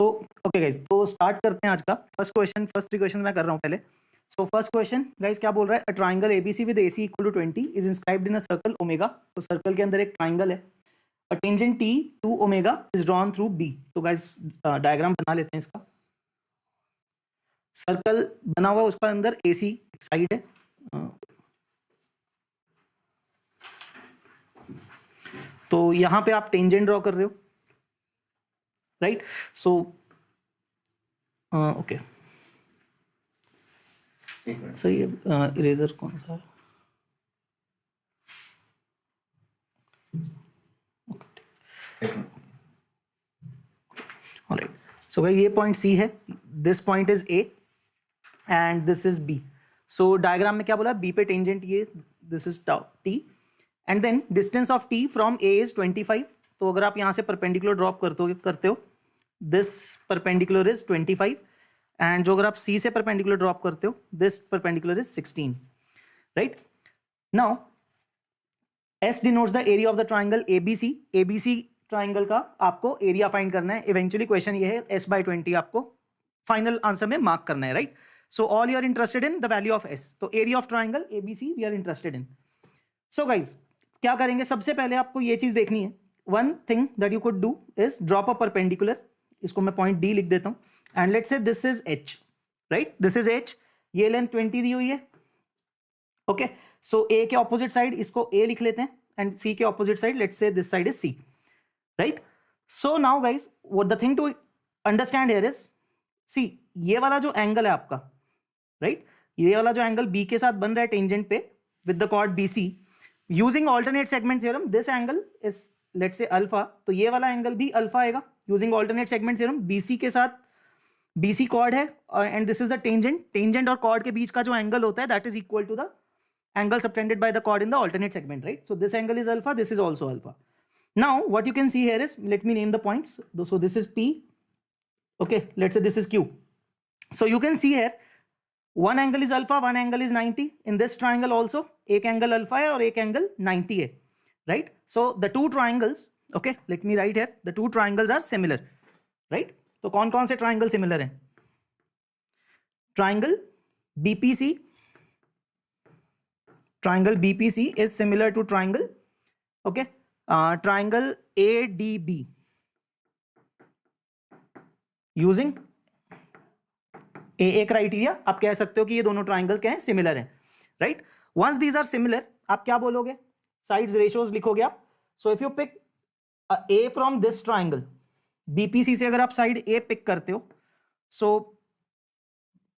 So okay guys, तो start करते हैं आज का फर्स्ट क्वेश्चन। फर्स्ट 3 क्वेश्चन मैं कर रहा हूं पहले। सो फर्स्ट क्वेश्चन गाइस क्या बोल रहा है, a triangle ABC with AC equal to 20 is inscribed in a circle omega. तो सर्कल के अंदर एक ट्राइंगल है, a tangent T to omega is drawn through B. तो गाइस डायग्राम बना लेते हैं इसका। सर्कल बना हुआ है, उसका अंदर एसी साइड है। तो यहां पे आप टेंजेंट ड्रॉ कर रहे हो, राइट? सो ओके, सही है। इरेजर कौन सा है? ऑलराइट, सो गाइस ये पॉइंट सी है, this point is A and this is B. So diagram में क्या बोला, बी पे टेंजेंट ये, this is T and then distance of T from A is 25। तो अगर आप यहां से परपेंडिकुलर ड्रॉप करते हो दिस परपेंडिकुलर इज 25 एंड जो अगर आप सी से परपेंडिकुलर ड्रॉप करते हो this perpendicular is 16, right? Now S denotes the area of the triangle ABC. ABC triangle का आपको एरिया फाइंड करना है। इवेंचुअली क्वेश्चन ये है, एस बाय 20 आपको फाइनल आंसर में मार्क करना है, right? So all you are interested in the value of S. तो area of triangle ABC we are interested in. So guys क्या करेंगे, सबसे पहले आपको ये चीज देखनी है। One thing that you could do is drop a perpendicular. इसको मैं पॉइंट डी लिख देता हूं and let's say this is H, right? This is H, ये लेंथ 20 दी हुई है। ओके, सो ए के ऑपोजिट साइड इसको ए लिख लेते हैं एंड सी के opposite side let's say this side is C, right? So now guys what the thing to understand here is, see ये वाला जो एंगल है आपका, राइट? ये वाला जो एंगल बी के साथ बन रहा है टेंजेंट पे with the chord BC, using alternate segment theorem this angle is let's say alpha. तो ये वाला एंगल भी अल्फा आएगा using alternate segment theorem. BC के साथ बीसी कॉर्ड है and this is the tangent. Tangent और कॉर्ड के बीच का जो एंगल होता है that is equal to the angle subtended by the chord in the alternate segment, right? So this angle is alpha, this is also alpha. Now what you can see here is, let me name the points. So this is P, okay, let's say this is Q. So you can see here one angle is alpha, one angle is 90. In this triangle also एक angle alpha है और एक angle 90 है, right? So the two triangles, okay, let me write here, the two triangles are similar, right? तो कौन कौन से triangle similar हैं? Triangle BPC, triangle BPC is similar to triangle, okay, triangle ADB using AA criteria। आप कह सकते हो कि ये दोनों triangles क्या हैं, सिमिलर हैं, right? Once these are similar आप क्या बोलोगे, साइड्स रेशियोज लिखोगे आप। So if you pick A from this triangle, BPC से अगर आप साइड A पिक करते हो, सो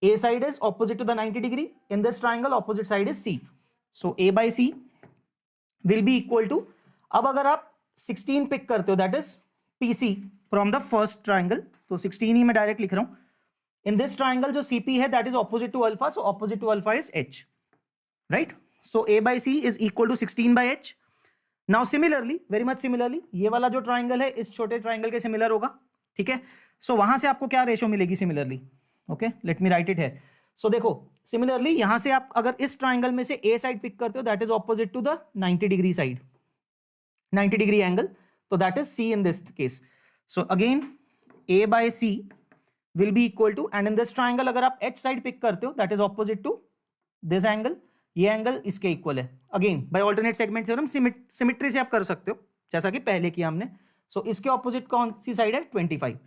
A side is opposite to the 90 degree, in this triangle opposite side is C. So A by C will be equal to, अब अगर आप 16 pick करते हो that is PC from the first triangle, तो 16 ही मैं डायरेक्ट लिख रहा हूं। इन दिस ट्राइंगल जो CP है that is opposite to alpha, so opposite to alpha is H, right? So A by C is equal to 16 by H। Now similarly, very much similarly, ये वाला जो triangle है इस छोटे triangle के similar होगा, ठीक है? सो वहां से आपको क्या रेशियो मिलेगी similarly, okay, let me right it है। सो देखो सिमिलरली यहां से आप अगर इस ट्राइंगल में से ए साइड पिक करते हो that is opposite to the 90 degree side, 90 degree angle, तो that is C in this case. So again A by C will be equal to, and in this triangle अगर आप H side pick करते हो that is opposite to this angle, ये angle इसके equal है। Again by alternate segment theorem symmetry से आप कर सकते हो जैसा कि पहले किया हमने। सो इसके ऑपोजिट कौन सी साइड है, 25।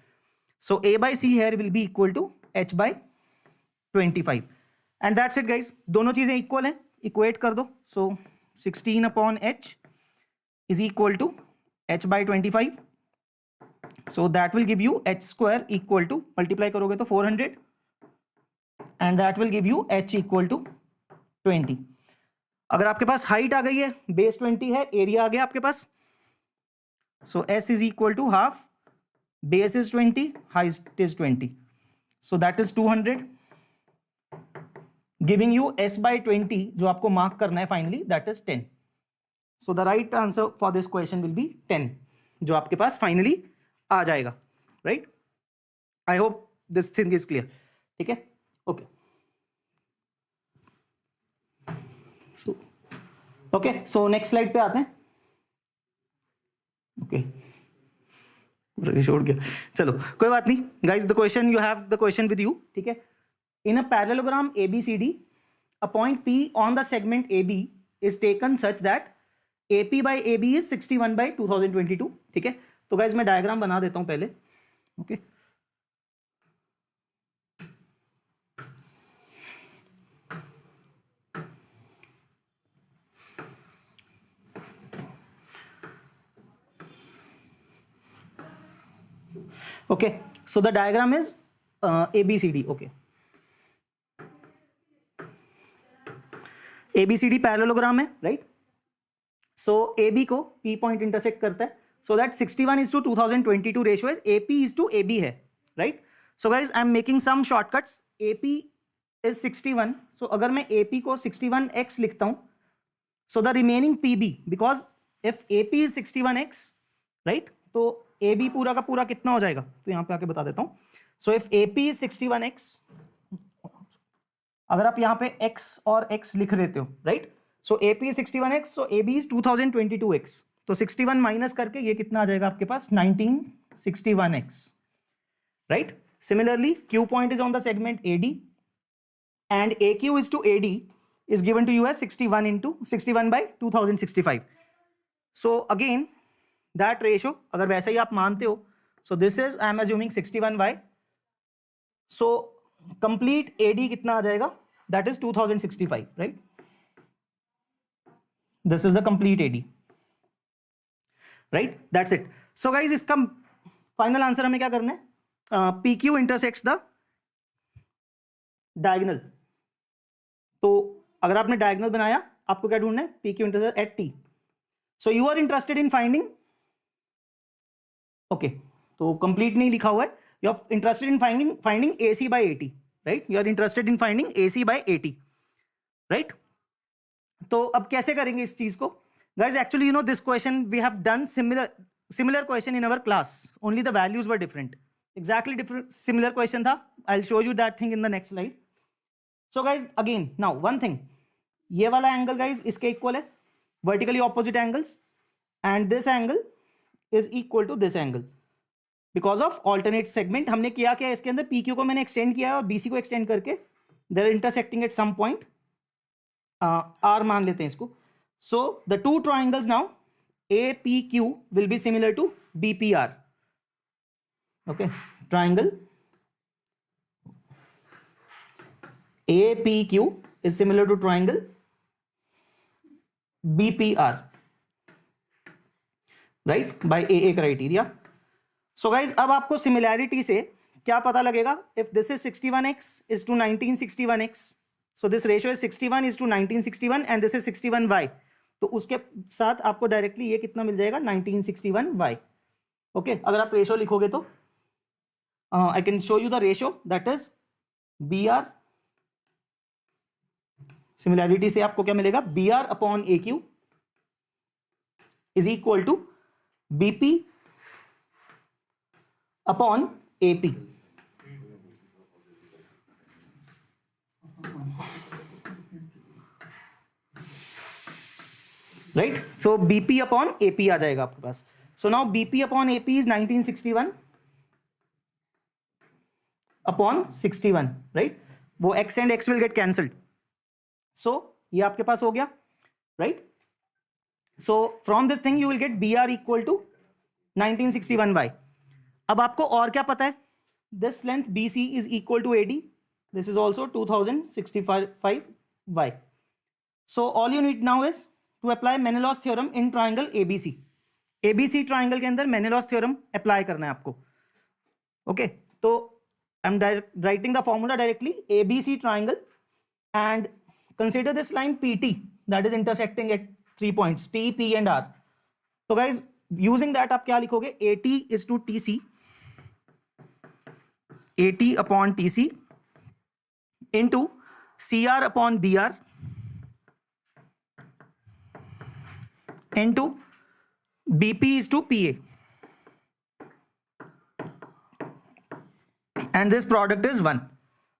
So A by C here will be equal to H by 25 and that's it guys. दोनों चीजें इक्वल हैं, इक्वेट कर दो। So 16 upon H is equal to H by 25, so that will give you H square equal to, multiply करोगे तो 400 and that will give you H equal to 20। अगर आपके पास height आ गई है, बेस 20 है, एरिया आ गया आपके पास, so S is equal to half, base is 20, height is 20, so that is 200, giving you s by 20 जो आपको मार्क करना है finally that is 10। So the right answer for this question will be 10, जो आपके पास फाइनली आ जाएगा, right? I hope this thing is clear, ठीक है? Okay, okay, so next slide पे आते हैं। ओके, छोड़ गया, चलो कोई बात नहीं guys. The question, you have the question with you, ठीक है. In a parallelogram ABCD, a point P on the segment AB is taken such that AP by AB is 61 by 2022, ठीक है. तो गाइस मैं डायग्राम बना देता हूं पहले, okay. Okay, so the diagram is ABCD. Okay, ABCD parallelogram है, right. So AB को P पॉइंट इंटरसेक्ट करता है, सो दैट 61:2022 रेशियो है, AP:AB है, right. So guys I am making some shortcuts. AP is 61, so अगर मैं AP को 61x लिखता हूं, so the remaining PB, because if AP is 61x, right, तो AB पूरा का पूरा कितना हो जाएगा, तो यहां पे आके बता देता हूं. So if AP is 61x, अगर आप यहां पे x और x लिख देते हो, right, so AP is 61x, so AB is 2022x, तो 61 माइनस करके ये कितना आ जाएगा आपके पास, 1961x, right. Similarly Q point is on the segment AD and AQ is to AD is given to you as 61 by 2065. So again that ratio, अगर वैसे ही आप मानते हो, so this is I am assuming 61y, so complete AD कितना आ जाएगा, that is 2065, right. This is the complete AD, right. That's it. So guys इसका final answer हमें क्या करना है, PQ intersects the diagonal. तो अगर आपने डायगोनल बनाया, आपको क्या ढूंढना है, PQ intersect at T. So you are interested in finding, okay, तो कंप्लीट नहीं लिखा हुआ है, you are interested in finding AC by AT, right. You are interested in finding AC by AT, right. तो अब कैसे करेंगे इस चीज को guys, actually you know this question we have done similar question in our class, only the values were different. Exactly different similar question था. I will show you that thing in the next slide. So guys again now one thing, ये वाला angle guys इसके equal है, vertically opposite angles, and this angle is equal to this angle because of alternate segment. हमने किया क्या इसके अंदर, PQ को मैंने एक्सटेंड किया है और BC को एक्सटेंड करके they are intersecting at some point, R मान लेते हैं इसको. So the two triangles now APQ will be similar to BPR, okay. Triangle APQ is similar to triangle BPR, right, by AA criteria. So guys अब आपको similarity से क्या पता लगेगा, if this is 61x is to 1961x, so this ratio is 61 is to 1961 and this is 61y, तो उसके साथ आपको डायरेक्टली ये कितना मिल जाएगा, 1961y, ओके. अगर आप रेशियो लिखोगे तो I can show you the ratio, that is BR, similarity से आपको क्या मिलेगा, BR upon AQ is equal to BP upon AP, right. So BP upon AP आ जाएगा आपके पास. So now BP upon AP is 1961 upon 61, right. वो x and x will get cancelled, so ये आपके पास हो गया, right. So from this thing you will get BR equal to 1961y. अब आपको और क्या पता है, this length BC is equal to AD, this is also 2065y. So all you need now is to apply Menelaus theorem in triangle ABC. ABC triangle के अंदर Menelaus theorem apply करना है आपको, ओके. तो I am writing the formula directly, ABC triangle and consider this line PT that is intersecting at 3 points T, P and R. So guys using that आप क्या लिखोगे, AT is to TC, AT upon TC into CR upon BR into BP is to PA, and this product is 1.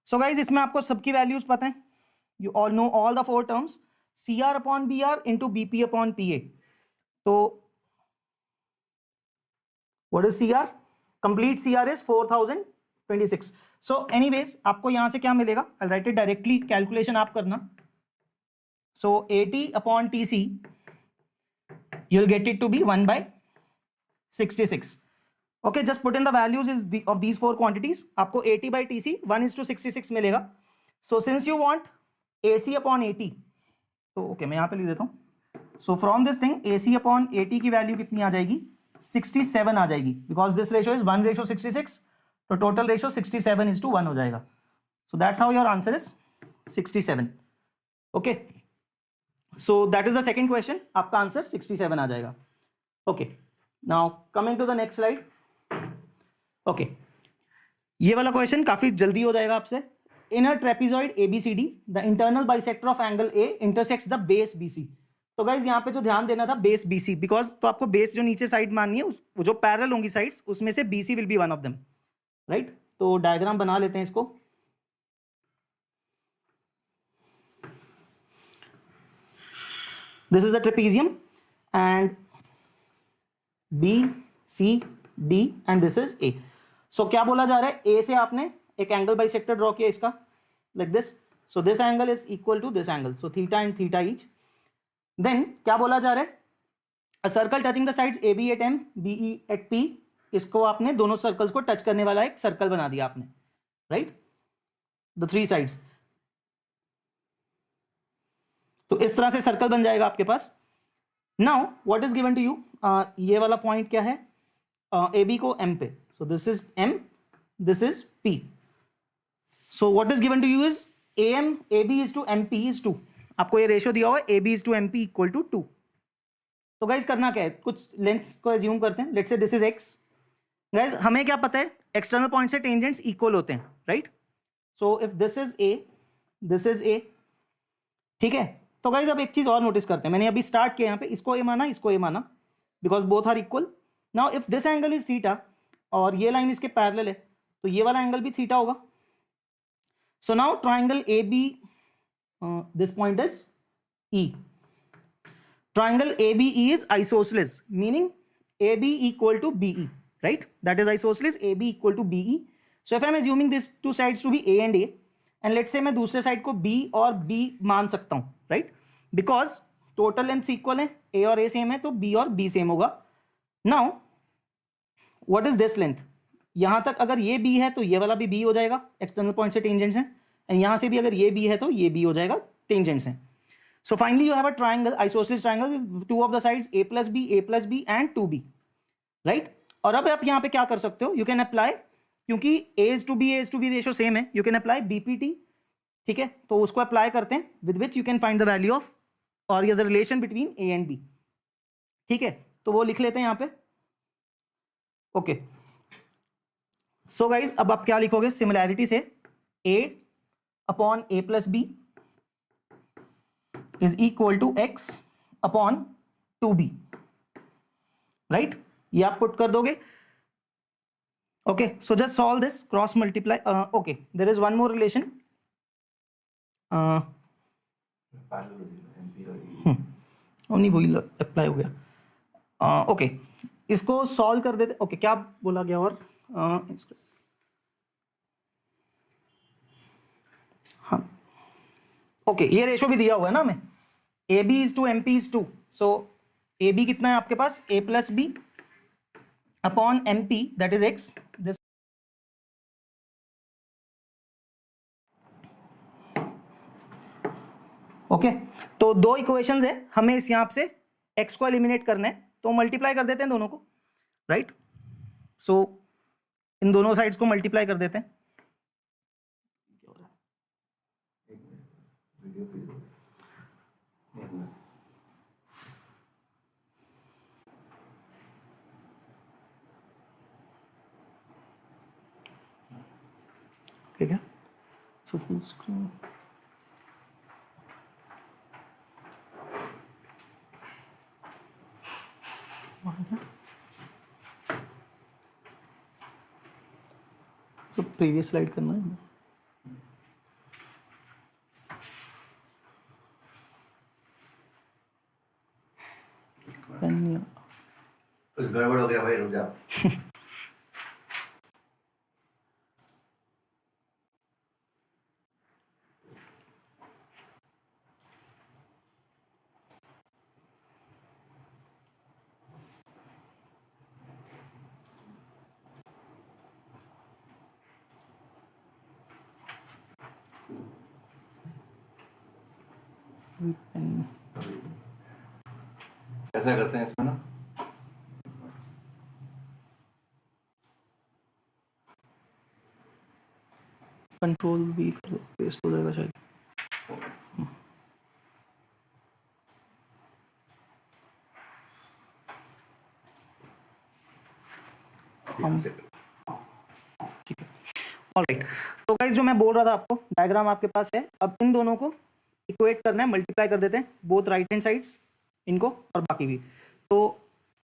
So guys इसमें आपको सबकी values पता है, you all know all the four terms, CR upon BR into BP upon PA. So what is CR? Complete CR is 4026. So anyways आपको यहां से क्या मिलेगा, I write it directly, calculation आप करना. So 80 upon TC you will get it to be 1/66. Okay, just put in the values of these four quantities. आपको 80/TC 1:66 मिलेगा. So since you want AC upon 80, तो okay मैं यहाँ पे लिख देता हूँ. So from this thing AC upon 80 की वैल्यू कितनी आ जाएगी, 67 आ जाएगी, because this ratio is 1:66. तो total ratio 67:1 हो जाएगा. So that's how your answer is 67. Okay. So that is the second question. आपका आंसर 67 आ जाएगा. Okay. Now coming to the next slide. Okay ये वाला क्वेश्चन काफी जल्दी हो जाएगा आपसे. In a trapezoid ABCD the internal bisector of angle A intersects the base BC. तो गाइज यहाँ पे जो ध्यान देना था बेस BC, बिकॉज तो आपको बेस जो नीचे साइड माननी है जो पैरेलल होंगी साइड्स उसमें से BC will be one of them, right. तो डायग्राम बना लेते हैं इसको. This is the trapezium and BCD and this is A. सो क्या बोला जा रहा है, A से आपने एक एंगल बाइसेक्टर ड्रॉ किया इसका like this. So this angle is equal to this angle, so theta and theta each. Then क्या बोला जा रहा है, a circle touching the sides AB at M, BE at P. इसको आपने दोनों सर्कल्स को टच करने वाला एक सर्कल बना दिया आपने, राइट, द थ्री साइड्स. तो इस तरह से सर्कल बन जाएगा आपके पास. Now what is given to you, ये वाला पॉइंट क्या है, AB को M पे. So this is M, this is P. So what is given to you is AB is to MP is 2. आपको ये रेशियो दिया हुआ है AB is to MP equal to 2. तो गाइज करना क्या है, कुछ लेंथ्स को एज्यूम करते हैं. Let's say this is X. Guys हमें क्या पता है, एक्सटर्नल पॉइंट से टेंजेंट्स इक्वल होते हैं, right. So if this is A, this is A, ठीक है. तो गाइज अब एक चीज और नोटिस करते हैं, मैंने अभी स्टार्ट किया यहाँ पे, इसको A माना, इसको A माना, because both are equal. Now if this angle is theta और ये लाइन इसके पैरेलल है, तो ये वाला एंगल भी थीटा होगा. So now triangle AB, this point is E. Triangle ABE is isosceles, meaning AB equal to BE, right? That is isosceles, AB equal to BE. So if I am assuming these two sides to be A and A, and let's say मैं दूसरे side को B और B मान सकता हूँ, right? Because total lengths equal है, A और A same है, तो B और B सेम होगा. Now what is this length? यहां तक अगर ये B है तो ये वाला भी B हो जाएगा, एक्सटर्नल पॉइंट से टेंजेंट्स हैं. एंड यहां से भी अगर ये B है तो ये B हो जाएगा, टेंजेंट्स हैं. So finally you have a triangle, isosceles triangle with two of the sides A plus B and 2B, right? और अब आप यहाँ पे क्या कर सकते हो, you can apply, क्योंकि A is to B ratio same है, you can apply BPT, ठीक है. तो उसको अप्लाई करते हैं, with which you can find the value of or the relation between A and B, ठीक है. तो वो लिख लेते हैं यहाँ पे. ओके सो गाइज अब आप क्या लिखोगे, सिमिलैरिटी से A upon A plus B is equal to X upon 2B, right? ये आप पुट कर दोगे. Okay, so just solve this, cross multiply. Okay, there is one more relation. नहीं वही अप्लाई हो गया. Okay, इसको सॉल्व कर देते. Okay, क्या बोला गया और हाँ ओके ये रेशो भी दिया हुआ है ना हमें, AB is to MP is 2. So AB कितना है आपके पास, A plus B upon MP that is X. This okay तो दो इक्वेशंस है, हमें इस यहाँ से X को एलिमिनेट करना है, तो मल्टीप्लाई कर देते हैं दोनों को, राइट. सो इन दोनों साइड्स को मल्टीप्लाई कर देते हैं. ठीक है. सो फुल स्क्रीन तो प्रीवियस स्लाइड करना है. कुछ गड़बड़ हो गया भाई, रुक जा. ऐसा करते हैं इसमें ना, कंट्रोल भी पेस्ट हो जाएगा शायद। ठीक है, ऑलराइट। तो गाइस जो मैं बोल रहा था आपको, डायग्राम आपके पास है। अब इन दोनों को इक्वेट करना है, मल्टीप्लाई कर देते हैं बोथ राइट हैंड साइड्स, इनको और बाकी भी। तो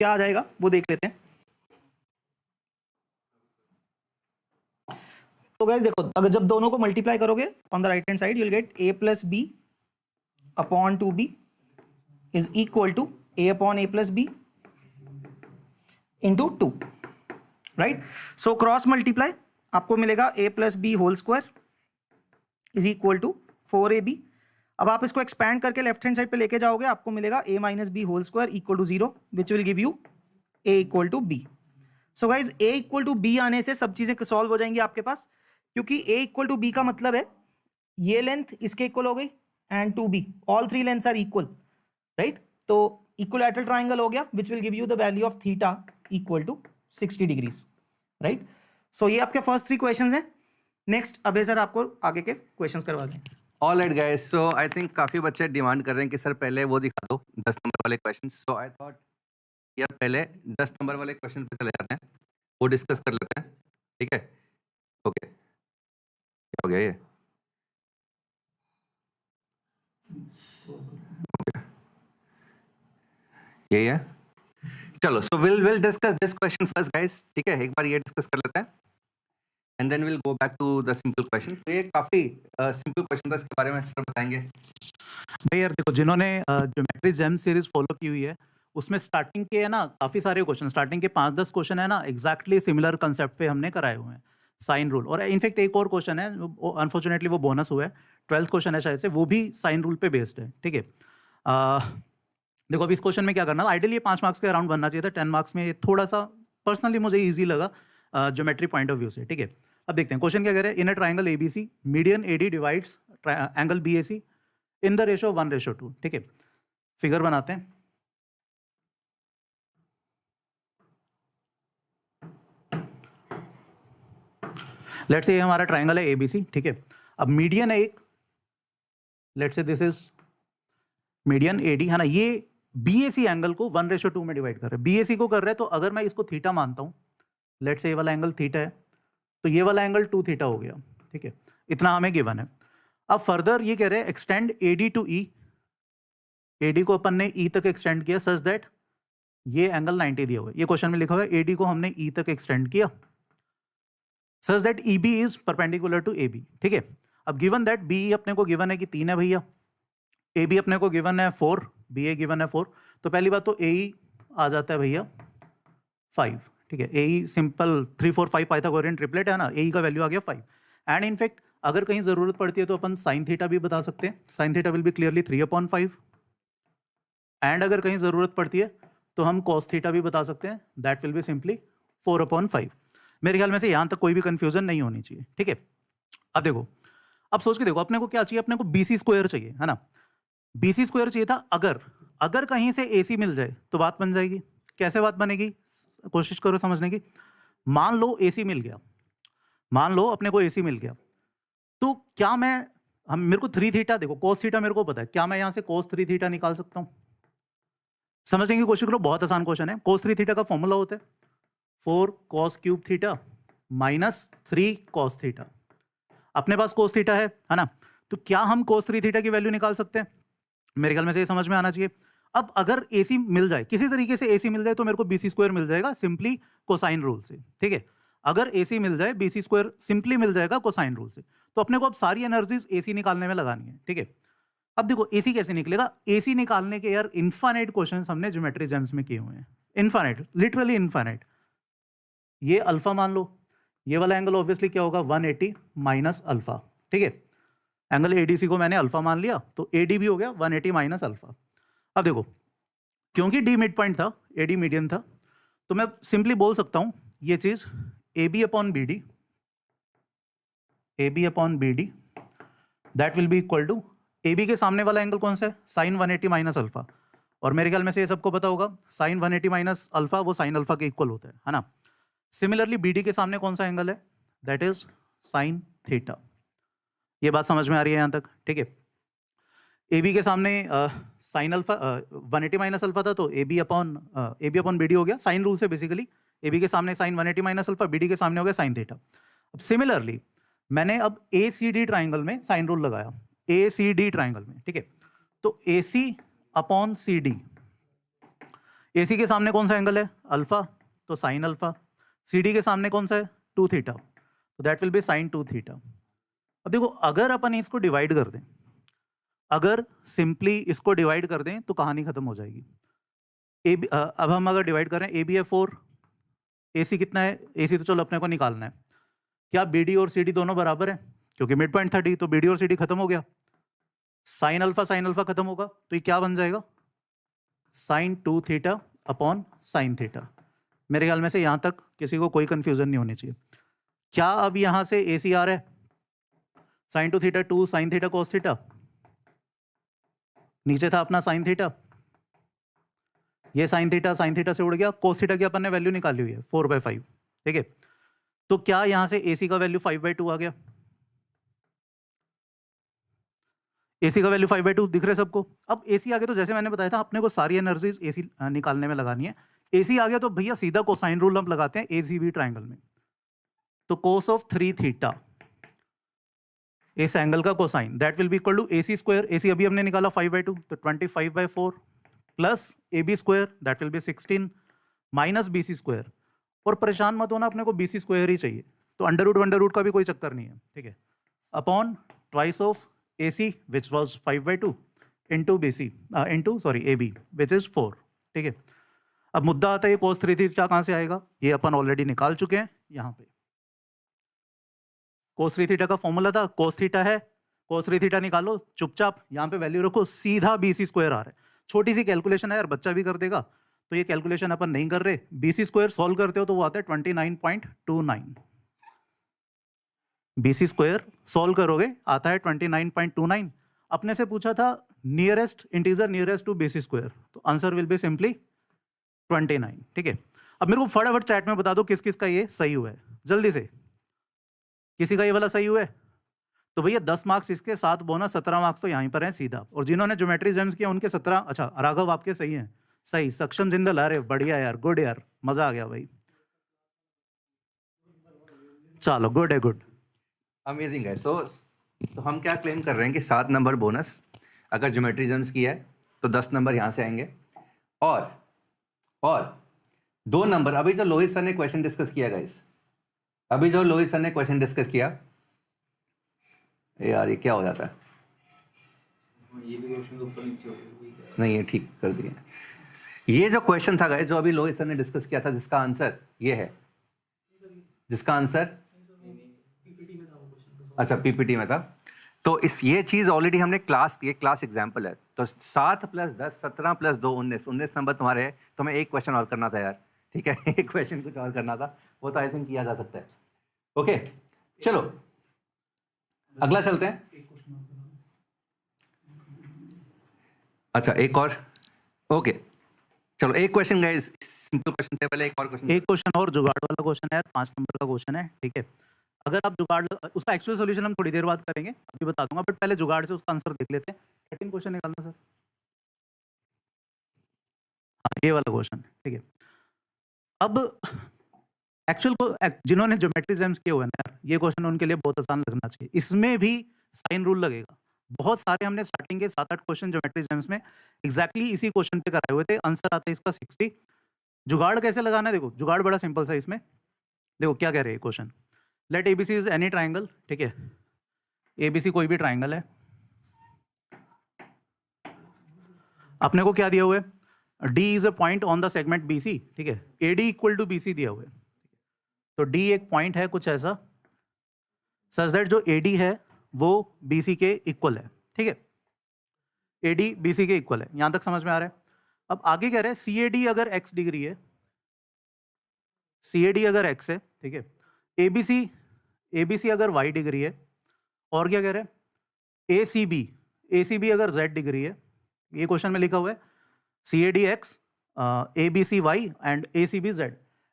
क्या आ जाएगा वो देख लेते हैं। तो गाइस देखो, अगर जब दोनों को मल्टीप्लाई करोगे on the right hand side, you will get a plus b upon 2b is equal to a upon a plus b into 2, right. So cross multiply आपको मिलेगा a plus b whole square is equal to 4ab। अब आप इसको expand करके left hand side पे लेके जाओगे, आपको मिलेगा a minus b whole square equal to 0, which will give you a equal to b। So guys a equal to b आने से सब चीजें सॉल्व हो जाएंगी आपके पास, क्योंकि a इक्वल टू b का मतलब है ये लेंथ इसके इक्वल हो गई and 2b, all three lengths are equal, right. तो इक्विलैटरल ट्राइंगल हो गया, which will give you the value of theta equal to 60 degrees, right. So ये आपके फर्स्ट 3 क्वेश्चंस हैं। नेक्स्ट अभय सर आपको आगे के क्वेश्चंस करवा दें। Alright guys, so I think काफ़ी बच्चे डिमांड कर रहे हैं कि सर पहले वो दिखा दो 10 नंबर वाले क्वेश्चन। सो आई थॉट यार पहले 10 नंबर वाले क्वेश्चन पे चले जाते हैं, वो डिस्कस कर लेते हैं, ठीक है। ओके, क्या हो गया ये? ओके, यही है। चलो, so will discuss this question first guys, ठीक है। एक बार ये डिस्कस कर लेते हैं and then will go back to the simple question. तो ये काफ़ी सिंपल क्वेश्चन था, इसके बारे में सर बताएंगे। भाई यार देखो, जिन्होंने ज्योमेट्री जेम सीरीज फॉलो की हुई है, उसमें स्टार्टिंग के है ना काफ़ी सारे क्वेश्चन, स्टार्टिंग के 5-10 क्वेश्चन है ना एग्जैक्टली सिमिलर कंसेप्ट पे हमने कराए हुए हैं, साइन रूल। और इनफैक्ट एक और क्वेश्चन है, अनफॉर्चुनेटली वो बोनस हुआ है, 12th क्वेश्चन है शायद से, वो भी साइन रूल पे बेस्ड है, ठीक है। देखो अब इस क्वेश्चन में क्या करना था, आइडियली ये 5 मार्क्स के अराउंड बनना चाहिए था, 10 मार्क्स में ये थोड़ा सा पर्सनली मुझे ईजी लगा ज्योमेट्री पॉइंट ऑफ व्यू से, ठीक है। अब देखते हैं क्वेश्चन क्या कह रहे हैं। In a triangle ABC, median AD divides angle BAC in the ratio 1:2, ठीक है। फिगर बनाते हैं। लेट्स से हमारा ट्राइंगल है एबीसी, ठीक है। अब मीडियन है एक, let's say this is median AD, है ना। ये बीएसी एंगल को 1:2 में डिवाइड कर रहे हैं, बीएसी को कर रहे हैं। तो अगर मैं इसको थीटा मानता हूं, लेट्स से ये वाला एंगल थीटा है, तो ये वाला एंगल 2 थीटा हो गया, ठीक है। इतना हमें गिवन है। अब फर्दर ये कह रहे हैं extend AD to E, AD को अपन ने ई तक एक्सटेंड किया सच दैट ये एंगल 90 दिया हुआ है। ये क्वेश्चन में लिखा हुआ है एडी को हमने ई तक एक्सटेंड किया such that E B is perpendicular to A B, ठीक है। अब गिवन दैट बी अपने को गिवन है कि 3 है भैया, ए बी अपने को गिवन है 4, बी ए गिवन है 4। तो पहली बात तो ए ई आ जाता है भैया 5, ठीक है। ए ई सिंपल 3 4 5 पाइथागोरियन ट्रिपलेट है ना, ए ई का वैल्यू आ गया 5। एंड इनफैक्ट अगर कहीं जरूरत पड़ती है तो अपन साइन थीटा भी बता सकते हैं, sine theta will be clearly 3/5। And अगर कहीं जरूरत पड़ती है तो हम कॉस थीटा भी बता सकते हैं, दैट विल बी सिंपली 4/5। मेरे ख्याल में से यहां तक कोई भी कंफ्यूजन नहीं होनी चाहिए, ठीक है। अब देखो, अब सोच के देखो, अपने को क्या चाहिए, अपने को बीसी स्क्वायर चाहिए, है ना। बीसी स्क्वायर चाहिए था। अगर कहीं से एसी मिल जाए तो बात बन जाएगी। कैसे बात बनेगी, कोशिश करो समझने की। मान लो एसी मिल गया, मान लो अपने को एसी मिल गया, तो क्या मेरे को 3 थीटा, देखो कोस थीटा मेरे को पता है, क्या मैं यहां से कोस 3 थीटा निकाल सकता हूं? समझने की कोशिश करो, बहुत आसान क्वेश्चन है। कोस 3 थीटा का फॉर्मूला होता है 4 cos cube theta minus 3 cos theta. अपने पास cos थीटा है ना, तो क्या हम cos 3 थीटा की वैल्यू निकाल सकते हैं? मेरे ख्याल में से ये समझ में आना चाहिए। अब अगर AC मिल जाए, किसी तरीके से AC मिल जाए, तो मेरे को BC स्क्वायर मिल जाएगा सिंपली कोसाइन रूल से, ठीक है। अगर AC मिल जाए, BC स्क्वायर सिंपली मिल जाएगा कोसाइन रूल से। तो अपने को अब सारी एनर्जीज AC निकालने में लगानी है, ठीक है। अब देखो AC कैसे निकलेगा, AC निकालने के यार इनफाइनाइट क्वेश्चंस हमने ज्योमेट्री जेम्स में किए हुए हैं, इनफाइनाइट, लिटरली इनफाइनाइट। ये अल्फा मान लो, ये वाला एंगल ऑब्वियसली क्या होगा 180 माइनस अल्फा, ठीक है। एंगल ADC को मैंने अल्फा मान लिया, तो AD भी हो गया 180 माइनस अल्फा। अब देखो, क्योंकि D मिड पॉइंट था, AD मीडियन था, तो मैं सिंपली बोल सकता हूं ये चीज AB upon BD, AB upon BD that will be equal to A B के सामने वाला एंगल कौन सा है? साइन 180 माइनस अल्फा, और मेरे ख्याल में से ये सबको पता होगा साइन 180 माइनस अल्फा वो साइन अल्फा के इक्वल होता है ना। सिमिलरली बी डी के सामने कौन सा एंगल है? That is sine theta. ये बात समझ में आ रही है यहाँ तक? ठीक है, ए बी के सामने साइन अल्फा 180 माइनस अल्फा था, तो A B upon B D हो गया साइन रूल से बेसिकली। ए बी के सामने sine 180 minus alpha, B D के सामने हो गया साइन थीटा। अब सिमिलरली मैंने अब ए सी डी ट्राइंगल में साइन रूल लगाया, ए सी डी ट्राइंगल में, ठीक है, तो ए सी अपॉन सी डी, ए सी के सामने कौन सा एंगल है? अल्फा, तो साइन अल्फा। सी डी के सामने कौन सा है? 2 थीटा, तो that will be sine 2 theta. अब देखो, अगर अपन इसको डिवाइड कर दें, अगर सिंपली इसको डिवाइड कर दें तो कहानी खत्म हो जाएगी। अब हम अगर डिवाइड करें, ए बी है 4, ए सी कितना है? ए सी तो चलो अपने को निकालना है। क्या बी डी और सी डी दोनों बराबर है? क्योंकि मिड पॉइंट 30, तो बी डी और सी डी खत्म हो गया, साइन अल्फा खत्म होगा, तो ये क्या बन जाएगा? Sine 2 theta upon sine theta. मेरे ख्याल में से यहां तक किसी को कोई कंफ्यूजन नहीं होनी चाहिए। क्या अब यहां से ए सी आ रहा है? Sine 2 theta 2 sine theta cos theta, नीचे था अपना साइन थीटा, ये साइन थीटा से उड़ गया, कोस थीटा की अपन ने वैल्यू निकाली हुई है 4/5, ठीक है। तो क्या यहां से एसी का वैल्यू 5/2 आ गया? एसी का वैल्यू 5/2 दिख रहे सबको? अब एसी आ गया तो जैसे मैंने बताया था अपने को सारी एनर्जीज एसी निकालने में लगानी है। एसी आ गया तो भैया सीधा कोसाइन रूल हम लगाते हैं एसीबी ट्राइंगल में, तो कोस ऑफ 3 थीटा इस एंगल का cosine that will be equal to AC square, AC अभी हमने निकाला 5/2, तो 25/4 plus A B square that will be 16 minus B C square. और परेशान मत होना, अपने को बी सी स्क्वायर ही चाहिए, तो अंडर रूट का भी कोई चक्कर नहीं है, ठीक है, upon twice of A C which was 5/2 into B C A B which is 4, ठीक है। अब मुद्दा आता है कोस 3 थीटा कहाँ से आएगा? ये अपन ऑलरेडी निकाल चुके हैं यहाँ पे। कोस 3 थीटा का फॉर्मूला था कोस थीटा है, कोस 3 थीटा निकालो, चुपचाप यहाँ पे वैल्यू रखो, सीधा बी सी स्क्वायर आ रहा है। छोटी सी कैलकुलेशन है यार, बच्चा भी कर देगा, तो ये कैलकुलेशन अपन नहीं कर रहे। बी सी स्क्वायर सॉल्व करते हो तो वो आता है 29.29, बी सी स्क्वायर सॉल्व करोगे आता है 29.29। अपने से पूछा था nearest integer nearest to B C square, तो आंसर विल बी सिंपली 29, ठीक है। अब मेरे को फटाफट चैट में बता दो किस किस का ये सही हुआ है, जल्दी से। किसी का ये वाला सही हुआ है तो भैया 10 मार्क्स इसके, 7 बोनस, 17 मार्क्स तो यहीं पर हैं सीधा। और जिन्होंने ज्योमेट्री जेम्स किया उनके 17। अच्छा राघव आपके सही हैं, सही। सक्षम जिंदल, अरे बढ़िया यार, गुड यार, मजा आ गया भाई, चलो गुड है, गुड, अमेजिंग है। तो हम क्या क्लेम कर रहे हैं कि 7 नंबर बोनस अगर ज्योमेट्री जेम्स की है तो 10 नंबर यहाँ से आएंगे, और 2 नंबर अभी जो लोहित सर ने क्वेश्चन डिस्कस किया गाइस, अभी जो लोहित सर ने क्वेश्चन डिस्कस किया, यार ये क्या हो जाता है, ये भी क्वेश्चन ऊपर नीचे हो गया। नहीं ये ठीक कर दिया। ये जो क्वेश्चन था गाइस जो अभी लोहित सर ने डिस्कस किया था, जिसका आंसर ये है, जिसका आंसर अच्छा पीपीटी में था, तो ये चीज ऑलरेडी हमने ये क्लास एग्जाम्पल है। तो 7 + 10 17 + 2 19 नंबर तुम्हारे है, तो हमें एक क्वेश्चन और करना था यार, ठीक है। एक क्वेश्चन कुछ और करना था, वो तो आई थिंक किया जा सकता है। ओके चलो अगला चलते हैं। अच्छा एक और, ओके चलो एक क्वेश्चन गाइस, सिंपल क्वेश्चन थे, पहले एक और क्वेश्चन, एक क्वेश्चन और जुगाड़ वाला क्वेश्चन है यार, 5 नंबर का क्वेश्चन है, ठीक है। अगर आप जुगाड़, उसका एक्चुअल सॉल्यूशन हम थोड़ी देर बाद करेंगे, अभी बता दूंगा, बट पहले जुगाड़ से उसका आंसर देख लेते हैं। 13 क्वेश्चन निकालना सर, हाँ ये वाला क्वेश्चन, ठीक है। अब एक्चुअल को जिन्होंने ज्योमेट्री जेम्स किए हुए हैं यार, ये क्वेश्चन उनके लिए बहुत आसान लगना चाहिए। इसमें भी साइन रूल लगेगा, बहुत सारे हमने स्टार्टिंग के 7-8 क्वेश्चन ज्योमेट्री जेम्स में एग्जैक्टली इसी क्वेश्चन पे कराए हुए थे। आंसर आता है इसका 60। जुगाड़ कैसे लगाना है? देखो जुगाड़ बड़ा सिंपल सा इसमें, देखो क्या कह रहे हैं question, let ABC is any triangle, ठीक है, एबीसी कोई भी ट्राइंगल है, अपने को क्या दिया हुआ है, D is a point on the segment BC, ठीक है, एडी इक्वल टू बीसी दिया हुआ है, तो डी एक पॉइंट है कुछ ऐसा, सच दैट जो एडी है वो बीसी के इक्वल है, ठीक है, एडी बीसी के इक्वल है, यहां तक समझ में आ रहा है। अब आगे कह रहे हैं सीएडी अगर एक्स डिग्री है, सीएडी अगर एक्स है, ठीक है, एबीसी अगर वाई डिग्री है, और क्या कह रहे हैं, ACB अगर Z डिग्री है, ये क्वेश्चन में लिखा हुआ है CAD X, ABC Y and ACB Z,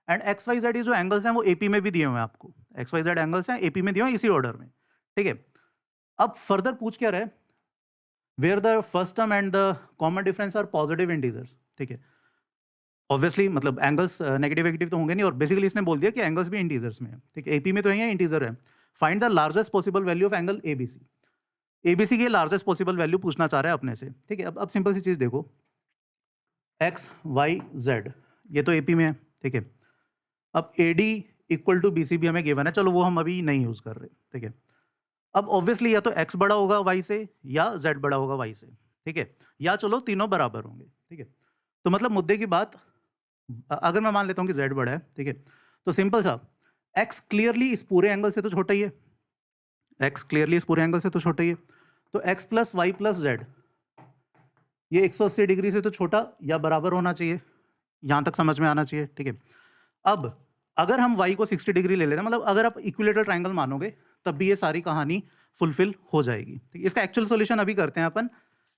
and XYZ ये जो एंगल्स हैं वो AP में भी दिए हुए हैं आपको, XYZ एंगल्स हैं AP में दिए हुए हैं इसी ऑर्डर में, ठीक है। अब फर्दर पूछ क्या रहा है, where the first term and the common difference are positive integers, ठीक है। ऑब्वियसली मतलब एंगल्स नेगेटिव नेगेटिव तो होंगे नहीं, और बेसिकली इसने बोल दिया कि एंगल्स भी इंटीजर्स में है, ठीक है। एपी में तो है इंटीजर है। Find the largest possible value of angle ABC. ABC की लार्जेस्ट पॉसिबल वैल्यू पूछना चाह रहा है अपने से, ठीक है। अब सिंपल सी चीज देखो, एक्स वाई जेड ये तो एपी में है, ठीक है। अब एडी इक्वल टू बीसी भी हमें गिवन है, चलो वो हम अभी नहीं यूज कर रहे, ठीक है। अब ऑब्वियसली या तो एक्स बड़ा होगा वाई से या जेड बड़ा होगा वाई से, ठीक है, या चलो तीनों बराबर होंगे, ठीक है। तो मतलब मुद्दे की बात, अगर मैं मान लेता हूँ कि z बड़ा है, ठीक है, तो सिंपल सा x क्लियरली इस पूरे एंगल से तो छोटा ही है, x क्लियरली इस पूरे एंगल से तो छोटा ही है, तो x plus y plus z ये 180 डिग्री से तो छोटा या बराबर होना चाहिए, यहाँ तक समझ में आना चाहिए, ठीक है। अब अगर हम y को 60 डिग्री ले लेते हैं, मतलब अगर आप इक्विलेटरल ट्राइंगल मानोगे तब भी ये सारी कहानी फुलफिल हो जाएगी, ठीक है। इसका एक्चुअल सॉल्यूशन अभी करते हैं अपन।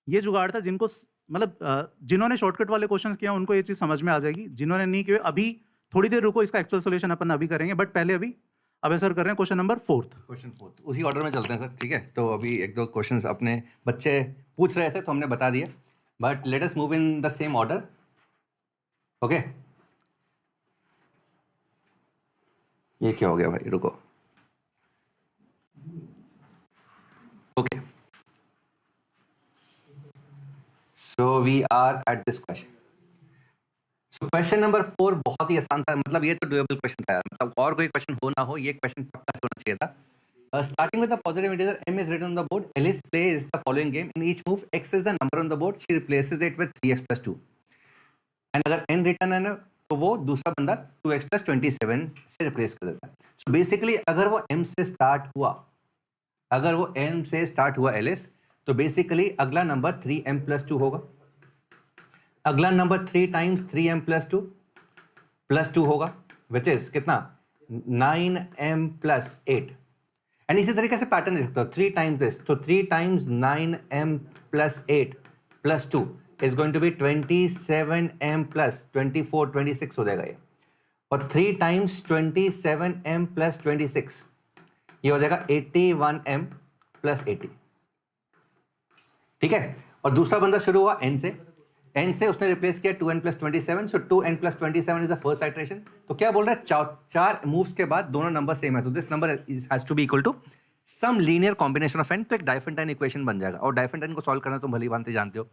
ये जुगाड़ था जिनको मतलब जिन्होंने शॉर्टकट वाले क्वेश्चंस किया उनको ये चीज समझ में आ जाएगी, जिन्होंने नहीं किए अभी थोड़ी देर रुको, इसका एक्चुअल सॉल्यूशन अपन अभी करेंगे, बट पहले अभी अब सर कर रहे हैं क्वेश्चन नंबर 4। क्वेश्चन 4 उसी ऑर्डर में चलते हैं सर, ठीक है। तो अभी एक दो क्वेश्चंस अपने बच्चे पूछ रहे थे तो हमने बता दिए, but let us move in the same order, okay. ये क्या हो गया भाई, रुको, okay. So we are at this question. So question number 4 बहुत ही आसान था, मतलब ये तो डुएबल क्वेश्चन था यार, मतलब और कोई क्वेश्चन हो ना हो ये क्वेश्चन पक्का से होना चाहिए था। Starting with the positive integer m is written on the board. Alice plays the following game. In each move x is the number on the board. She replaces it with 3x plus 2. And अगर n return है ना तो वो दूसरा बंदा 2x plus 27 से replace कर देता है। So basically अगर वो m से स्टार्ट हुआ, अगर वो m से स्टार्ट हुआ एलिस, तो बेसिकली अगला नंबर 3m plus 2 होगा, अगला नंबर 3 टाइम्स 3m plus 2 होगा, विच इज कितना 9m plus 8। एंड इसी तरीके से पैटर्न दे सकते हो, 3 टाइम्स दिस, तो 3 times 9m plus 8 plus 2 is going to be 27m plus 24 26 हो जाएगा ये, और 3 टाइम्स 27m plus 26 ये हो जाएगा 81m plus 80, ठीक है। और दूसरा बंदा शुरू हुआ n से उसने रिप्लेस किया 2n plus 27, so 2n plus 27 is the first iteration. तो क्या बोल रहा है, चार मूव्स के बाद दोनों नंबर सेम है, तो this number has to be equal to some linear combination of n, तो एक डाइफेंटाइन इक्वेशन बन जाएगा, और डाइफेंटाइन को सॉल्व करना तुम भली भांति जानते हो,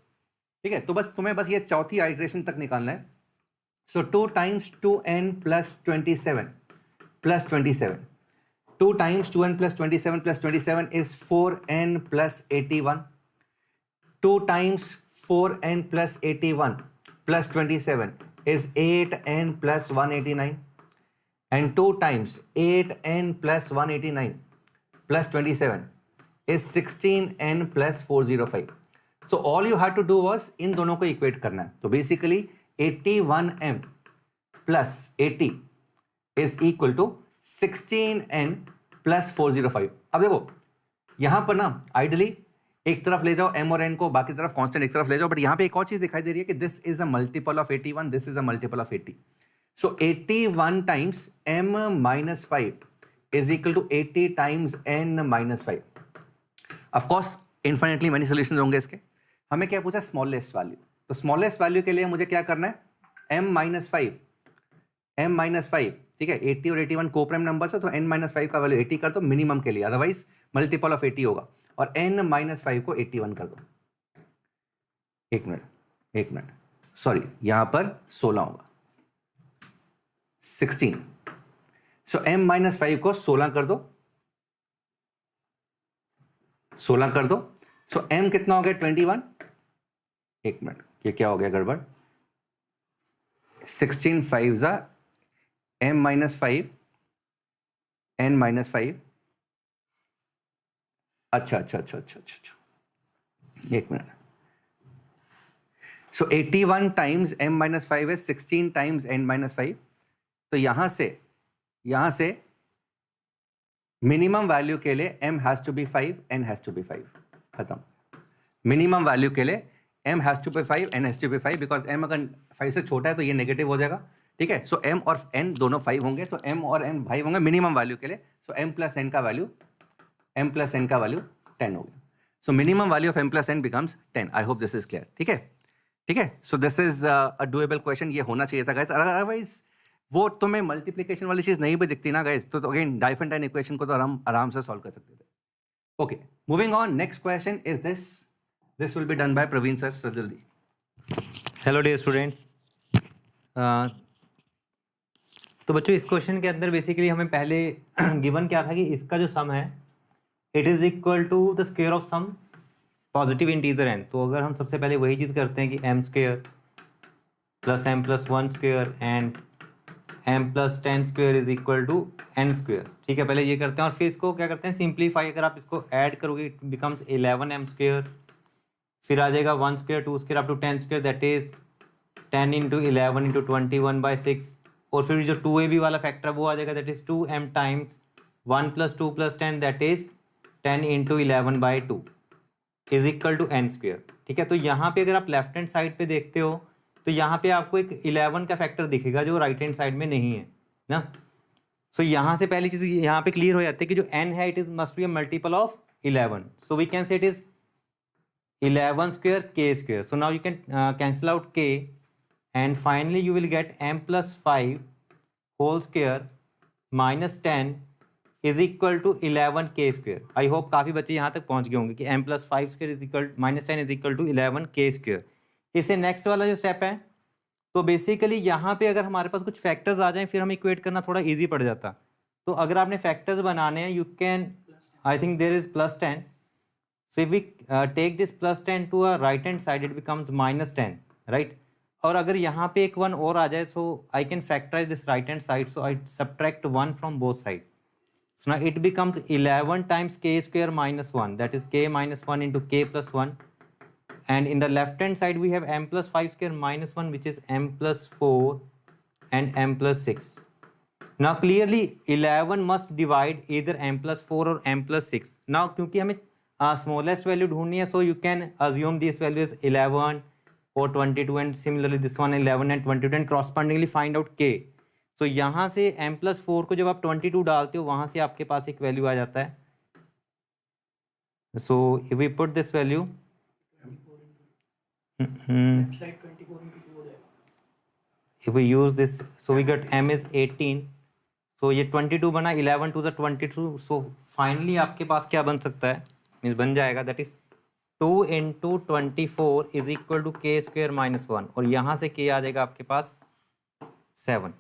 ठीक है। तो बस तुम्हें बस ये चौथी आइटरेशन तक निकालना है। सो 2 times 2n plus 27 plus 27, 2 times 2n plus 27 is 4n plus 81. 2 times 4n plus 81 plus 27 is 8n plus 189. And 2 times 8n plus 189 plus 27 is 16n plus 405. So all you had to do was इन दोनों को equate करना है। तो basically 81m plus 80 is equal to 16n plus 405। अब देखो यहां पर ना आइडली एक तरफ ले जाओ m और n को, बाकी तरफ कांस्टेंट एक तरफ ले जाओ, बट यहां पे एक और चीज दिखाई दे रही है कि this is a multiple of 81, this is a multiple of 80। So 81 times m minus 5 is equal to 80 times n minus 5। Of course infinitely many solutions होंगे इसके। हमें क्या पूछा, स्मॉलेस्ट वैल्यू। तो स्मॉलेस्ट वैल्यू के लिए मुझे क्या करना है, m minus 5, ठीक है। 80 और 81 कोप्राइम नंबर है, तो n minus 5 का वैल्यू 80 कर दो मिनिमम के लिए, अदरवाइज मल्टीपल ऑफ 80 होगा, और n minus 5 को 81 कर दो। एक मिनट सॉरी, यहां पर 16 होगा, 16। सो m minus 5 को 16 कर दो, 16 कर दो। सो m कितना हो गया 21। एक मिनट, ये क्या हो गया गड़बड़, 16 5 m minus 5 n minus 5। अच्छा, एक मिनट। सो 81 टाइम्स m minus 5 है 16 टाइम्स n minus 5। तो यहां से मिनिमम वैल्यू के लिए m has to be 5, n has to be 5, खत्म। मिनिमम वैल्यू के लिए m has to be 5, n has to be 5, because m अगर 5 से छोटा है तो ये नेगेटिव हो जाएगा, ठीक है। सो m और n दोनों 5 होंगे, तो m और n 5 होंगे मिनिमम वैल्यू के लिए। सो m प्लस n का वैल्यू 10 हो गया। So minimum value of m plus n becomes 10। I hope this is clear, ठीक है, ठीक है। So this is a doable question, ये होना चाहिए था गाइस। अदरवाइज वो तुम्हें मल्टीप्लिकेशन वाली चीज नहीं भी दिखती ना गाइस, तो अगेन डाइफेंटाइन इक्वेशन को तो आराम से सॉल्व कर सकते थे। Okay, moving on, next question is this will be done by Praveen sir. Sir जल्दी। Hello dear students. तो बच्चों इस क्वेश्चन के अंदर बेसिकली हमें पहले गिवन क्या था कि इसका जो सम है it is equal to the square of some positive integer n। तो अगर हम सबसे पहले वही चीज़ करते हैं कि m square plus m plus 1 square and m plus 10 square is equal to n square, ठीक है, पहले ये करते हैं और फिर इसको क्या करते हैं सिंप्लीफाई। अगर आप इसको ऐड करोगे इट बिकम्स 11m स्क्वायर, फिर आ जाएगा 1 square 2 square up to 10 square, that is 10 into 11 into 21/6, और फिर जो 2ab वाला फैक्टर वो आ जाएगा, that is 2m times 1 plus 2 plus 10, that is 10 into 11/2 is equal to n square, ठीक है। तो यहाँ पे अगर आप लेफ्ट हैंड साइड पे देखते हो तो यहाँ पे आपको एक 11 का फैक्टर दिखेगा जो राइट हैंड साइड में नहीं है ना। सो यहाँ से पहली चीज़ यहाँ पे क्लियर हो जाती है कि जो n है it is must be a multiple of 11। So we can say it is 11 square k square. So now you can cancel out k and finally you will get m plus 5 whole square minus 10 is equal to 11k square। I hope काफ़ी बच्चे यहाँ तक पहुँच गए होंगे कि m plus 5 square is equal minus 10 is equal to 11k square। इससे next वाला जो स्टेप है, तो बेसिकली यहाँ पे अगर हमारे पास कुछ फैक्टर्स आ जाएं फिर हमें इक्वेट करना थोड़ा ईजी पड़ जाता। तो अगर आपने फैक्टर्स बनाने हैं you can, I think there is plus 10, so if we take this plus 10 to a right hand side it becomes minus 10, right. और अगर यहाँ पे एक 1 और आ जाए so I can factorise this right hand side, so I subtract 1 from both side, so now it becomes 11 times k square minus 1, that is k minus 1 into k plus 1, and in the left hand side we have m plus 5 square minus 1 which is m plus 4 and m plus 6. Now clearly 11 must divide either m plus 4 or m plus 6. Now क्योंकि हमें smallest value ढूंढनी है, so you can assume this value is 11 or 22 and similarly this one 11 and 22 and correspondingly find out k. So यहाँ से m plus 4 को जब आप 22 डालते हो वहाँ से आपके पास एक वैल्यू आ जाता है। So if we put this value if we use this, so we got m is 18, so ये 22 बना, 11 to the 22, so finally आपके पास क्या बन सकता है, मीन्स बन जाएगा that is 2 into 24 is equal to k square minus 1, और यहाँ से k आ जाएगा आपके पास 7।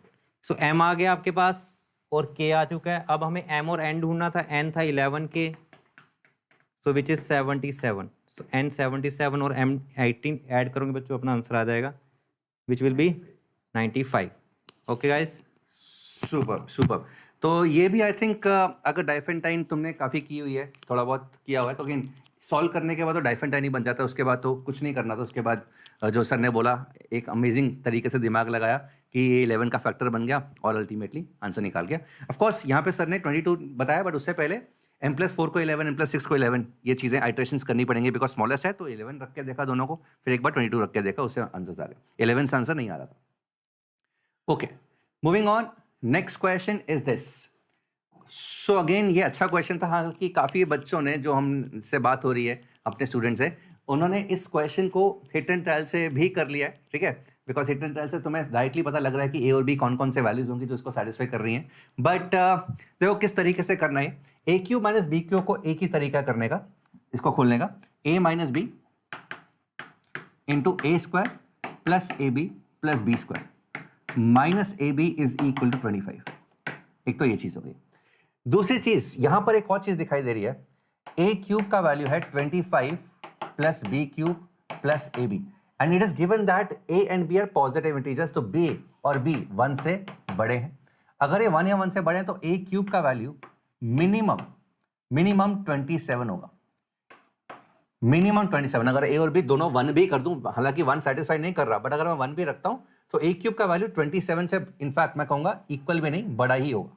सो m आ गया आपके पास और k आ चुका है। अब हमें m और n ढूंढना था, n था 11k, so which is 77, so n 77 और m 18 ऐड करोगे बच्चों अपना आंसर आ जाएगा which will be 95। Okay guys, super super. तो ये भी आई थिंक अगर डाइफेंटाइन तुमने काफ़ी की हुई है, थोड़ा बहुत किया हुआ है, तो अगेन सॉल्व करने के बाद तो डाइफेंटाइन ही बन जाता है, उसके बाद तो कुछ नहीं करना था। उसके बाद जो सर ने बोला एक अमेजिंग तरीके से दिमाग लगाया कि ये 11 का फैक्टर बन गया और अल्टीमेटली आंसर निकाल गया। ऑफकोर्स यहाँ पे सर ने 22 बताया, बट उससे पहले m प्लस 4 को 11, m प्लस 6 को 11, ये चीज़ें आइट्रेशंस करनी पड़ेंगी बिकॉज स्मॉलेस्ट है, तो 11 रख के देखा दोनों को, फिर एक बार 22 रख के देखा, उससे आंसर आ गया। 11 से आंसर नहीं आ रहा था। Okay, moving on, next question is this. So again ये अच्छा क्वेश्चन था, हालांकि काफ़ी बच्चों ने, जो हमसे बात हो रही है अपने स्टूडेंट से, उन्होंने इस क्वेश्चन को हिट एंड ट्रायल से भी कर लिया है, ठीक है, बिकॉज हिट एंड ट्रायल से तुम्हें डायरेक्टली पता लग रहा है कि ए और बी कौन कौन से वैल्यूज होंगी जो इसको सेटिस्फाई कर रही हैं। बट देखो किस तरीके से करना है, A Q minus B Q को एक ही तरीका करने का, इसको खोलने का, A minus B into A square plus A B plus B square minus A B is equal to 25। एक तो ये चीज़ हो गई। दूसरी चीज़ यहाँ पर एक और चीज़ दिखाई दे रही है, ए क्यूब का वैल्यू है 25 plus B cube plus A B, and it is given that A and B are positive integers, तो बी और बी 1 से बड़े हैं। अगर ये 1 या 1 से बड़े हैं तो ए क्यूब का वैल्यू मिनिमम 27 होगा, मिनिमम 27। अगर ए और बी दोनों 1 भी कर दूं, हालांकि 1 सेटिस्फाई नहीं कर रहा, बट अगर मैं 1 भी रखता हूं तो ए क्यूब का वैल्यू 27 से इनफैक्ट मैं कहूंगा इक्वल भी नहीं, बड़ा ही होगा,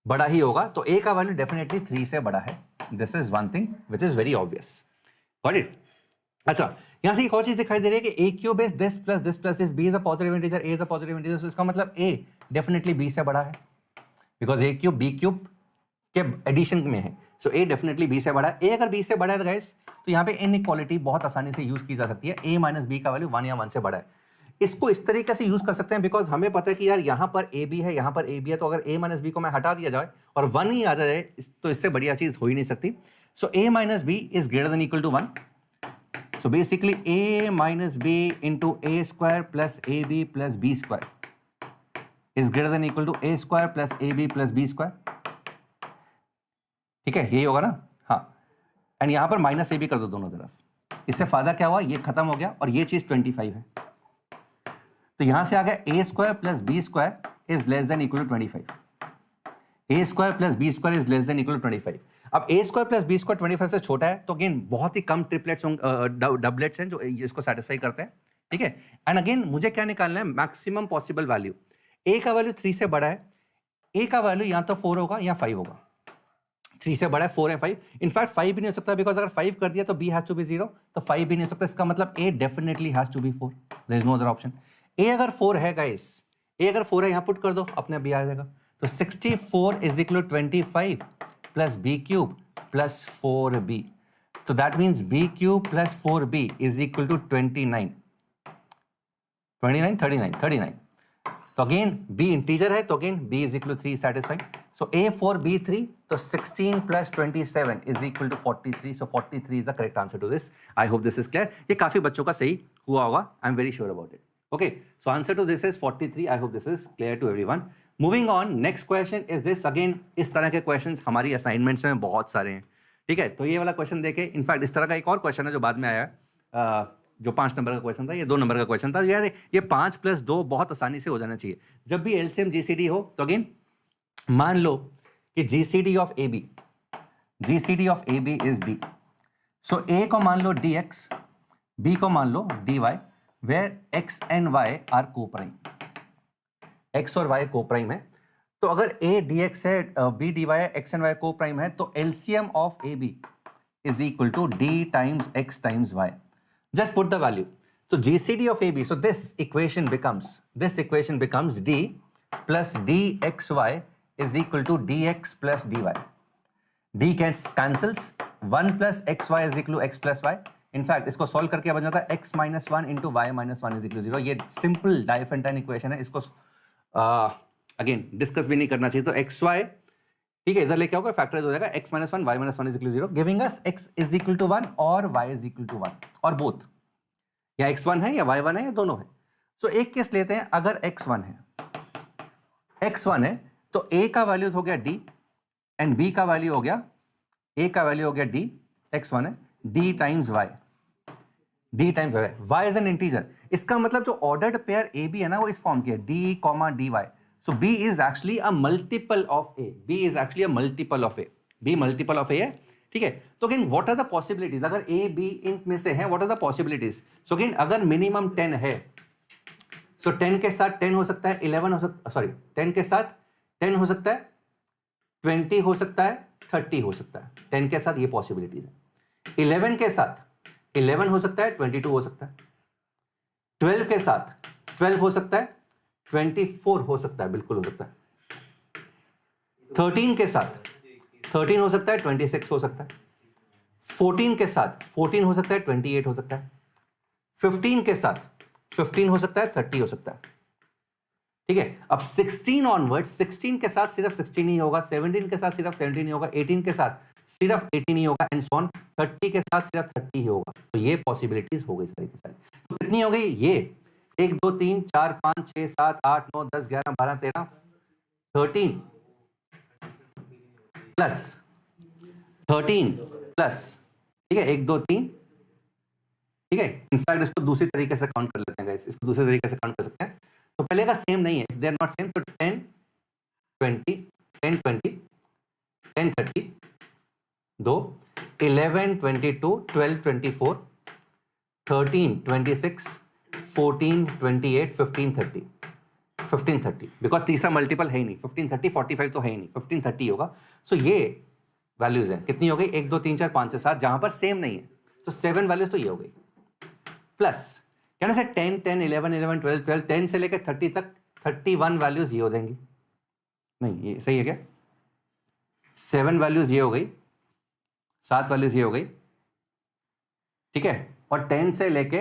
बड़ा ही होगा। तो ए का वैल्यू डेफिनेटली 3 से बड़ा है। This is one thing which is very obvious. Got it? अच्छा, यहाँ से एक और चीज दिखाई दे रही है कि a cube is this plus this plus this, b is a positive integer, a is a positive integer, तो इसका मतलब a डेफिनेटली b से बड़ा है, because a cube b cube के एडिशन में है, सो a डेफिनेटली b से बड़ा है। a अगर b से बड़ा है गाइस, तो यहाँ पे इनइक्वालिटी बहुत आसानी से यूज की जा सकती है, a माइनस b का वैल्यू 1 या 1 से बड़ा है। इसको इस तरीके से यूज कर सकते हैं, बिकॉज हमें पता है कि यार यहाँ पर ए बी है, यहाँ पर ए बी है, तो अगर a माइनस बी को मैं हटा दिया जाए और 1 ही आ जाए, तो इससे बढ़िया चीज हो ही नहीं सकती। So a minus B is greater than equal to 1। So basically a minus b into a square plus ab plus b square is greater than equal to a square plus ab plus b square. ठीक है, यही होगा ना? हाँ, and यहां पर minus A B कर दो दोनों तरफ। इससे फायदा क्या हुआ, ये खत्म हो गया और ये चीज 25 है, तो यहां से आ गया a square plus B square is less than equal to 25। a square plus B square is less than equal to 25। अब a square plus B square 25 से छोटा है, तो अगेन बहुत ही कम ट्रिपलेट्स डबलेट्स हैं जो इसको सेटिस्फाई करते हैं। ठीक है, एंड अगेन मुझे क्या निकालना है, मैक्सिमम पॉसिबल वैल्यू। a का वैल्यू 3 से बड़ा है, a का वैल्यू या तो 4 होगा या 5 होगा। 3 से बड़ा है, 4 है, 5, इनफैक्ट 5 भी नहीं हो सकता, बिकॉज अगर 5 कर दिया तो b हैज टू बी 0, तो 5 भी नहीं हो सकता, इसका मतलब a definitely has to be 4, there is no other option. a अगर 4 है गाइस, a अगर 4 है, यहां पुट कर दो, अपने b आ जाएगा, तो 64 is equal to 25 plus B cube plus 4b, तो that means b cube plus 4b is equal to 39, 39, तो अगेन b इंटीजर है, तो again b is equal to 3 satisfied. So a 4 b 3, तो 16 plus 27 is equal to 43, so 43 is the correct answer to this. I hope this is clear. ये काफी बच्चों का सही हुआ होगा, I am very sure about it. Okay, so answer to this is 43. I hope this is clear to everyone. Moving on, next question is this. Again, इस तरह के questions हमारी assignments में बहुत सारे हैं। ठीक है, तो ये वाला क्वेश्चन देखे, इनफैक्ट इस तरह का एक और क्वेश्चन है जो बाद में आया है, जो 5 नंबर का क्वेश्चन था, ये 2 नंबर का क्वेश्चन था। यार ये 5 + 2 बहुत आसानी से हो जाना चाहिए। जब भी एलसीएम जीसीडी हो, तो अगेन मान लो कि GCD of A B is D, so A को मान लो dx, b को मान लो dy, where x and y are co-prime, x और y co-prime है, तो अगर a dx है, b dy है, x and y co-prime है, तो LCM of AB is equal to d times x times y. Just put the value. So GCD of AB, so this equation becomes d plus dxy is equal to dx plus dy. d cancels, 1 plus xy is equal to x plus y. In fact इसको solve करके बन जाता है x minus 1 into y minus 1 is equal 0। ये simple Diophantine equation है, इसको again discuss भी नहीं करना चाहिए। तो एक्स वाई, ठीक है, इधर लेके आओगे, फैक्टराइज हो जाएगा, x minus 1 y minus 1 is equal 0, giving us x is equal to 1 और y इज इक्वल टू 1, और बोथ या x1 है या y1 है या दोनों है। सो एक केस लेते हैं, अगर x1 है तो a का वैल्यू हो गया d एंड b का वैल्यू हो गया, a का वैल्यू हो गया d, x1 है, d times y, y is an integer. इसका मतलब जो ऑर्डर्ड पेयर a b है ना, वो इस फॉर्म की है, d, dy। So b is actually a multiple of a, b multiple of a है। ठीक है, तो again what are the possibilities, अगर a b इन में से है, what are the possibilities. So again अगर मिनिमम 10 है, सो 10 के साथ 10 हो सकता है, 11 हो सकता, सॉरी 10 के साथ 10 हो सकता है, 20 हो सकता है, 30 हो सकता है, 10 के साथ ये पॉसिबिलिटीज है। 11 के साथ 11 हो सकता है, 22 हो सकता है, 12 के साथ 12 हो सकता है, 24 हो सकता है, बिल्कुल हो सकता है, 13 के साथ 13 हो सकता है, 26 हो सकता है, 14 के साथ 14 हो सकता है, 28 हो सकता है, 15 के साथ 15 हो सकता है, 30 हो सकता है। ठीक है, अब 16 ऑनवर्ड, 16 के साथ सिर्फ 16 ही होगा, 17 के साथ सिर्फ 17 ही होगा, 18 के साथ सिर्फ 18 ही होगा, एंड सो ऑन, 30 के साथ सिर्फ 30 ही होगा। तो ये पॉसिबिलिटीज हो गई सारी की सारी। तो कितनी हो गई ये, 1 2 3 4 5 6 7 8 9 10 11 12 13 13 प्लस, ठीक है, 1 2 3, ठीक है। इनफैक्ट इसको दूसरी तरीके से काउंट कर लेते हैं गाइस, इसको दूसरे तरीके से काउंट कर सकते हैं। तो पहले का सेम नहीं है, if they are not same, तो 10 20 10 20 10 30 2 11 22 12 24 13 26 14 28 15 30 15 30, बिकॉज तीसरा मल्टीपल है ही नहीं, 15 30 45 तो है ही नहीं, 15 30 होगा। सो ये वैल्यूज हैं, कितनी हो गई, 1 2 3 4 5 से 7, जहां पर सेम नहीं है, तो 7 वैल्यूज तो ये हो गई। प्लस कहने से 10 10 11 11 12 12 10 से लेकर 30 तक 31 वैल्यूज ये हो जाएंगी। नहीं ये सही है क्या? 7 वैल्यूज ये हो गई, 7 वैल्यूज ये हो गई, ठीक है। और 10 से लेके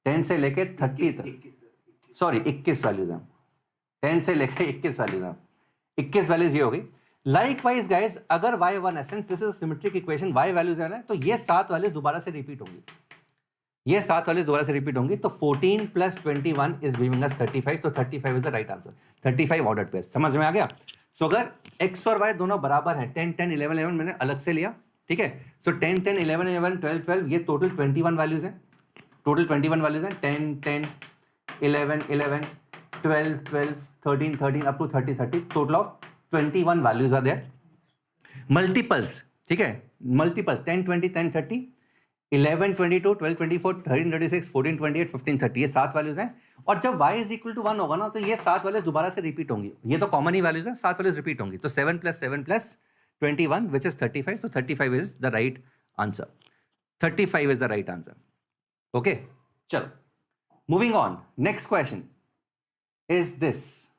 30 तक, सॉरी 21 वैल्यूज हैं, 10 से लेके 21 वैल्यूज हैं, 21 वैल्यूज ये हो गई। लाइकवाइज गाइस, अगर y1 है, since this is symmetric equation, y values है ना, तो ये 7 वैल्यूज दोबारा से रिपीट होंगी, ये 7 वैल्यूज दोबारा से रिपीट होंगी। तो 14 + 21 is giving us 35, so 35 is the right answer. 35 ordered pairs, समझ में आ गया? सो अगर x और y दोनों बराबर हैं, 10 10 11 11 मैंने अलग से लिया, ठीक है। सो 10 10 11 11 12 12 ये टोटल 21 वैल्यूज हैं, टोटल 21 वैल्यूज हैं। 10 10 11 11 12 12 13 13 up to 30 30, total of 21 values are there. Multiples, ठीक है, मल्टीपल्स 10 20 10 30 11 22 12 24 13 36 14 28 15 30, ये 7 वैल्यूज हैं। और जब y इज इक्वल टू 1 होगा ना, तो ये 7 वैल्यूज दोबारा से रिपीट होंगी, ये तो कॉमन ही वैल्यूज हैं, 7 वैल्यूज रिपीट होंगी। तो 7 + 7 + 21 which is 35, so 35 is the right answer, 35 is the right answer. Okay, चलो moving on, next question is this.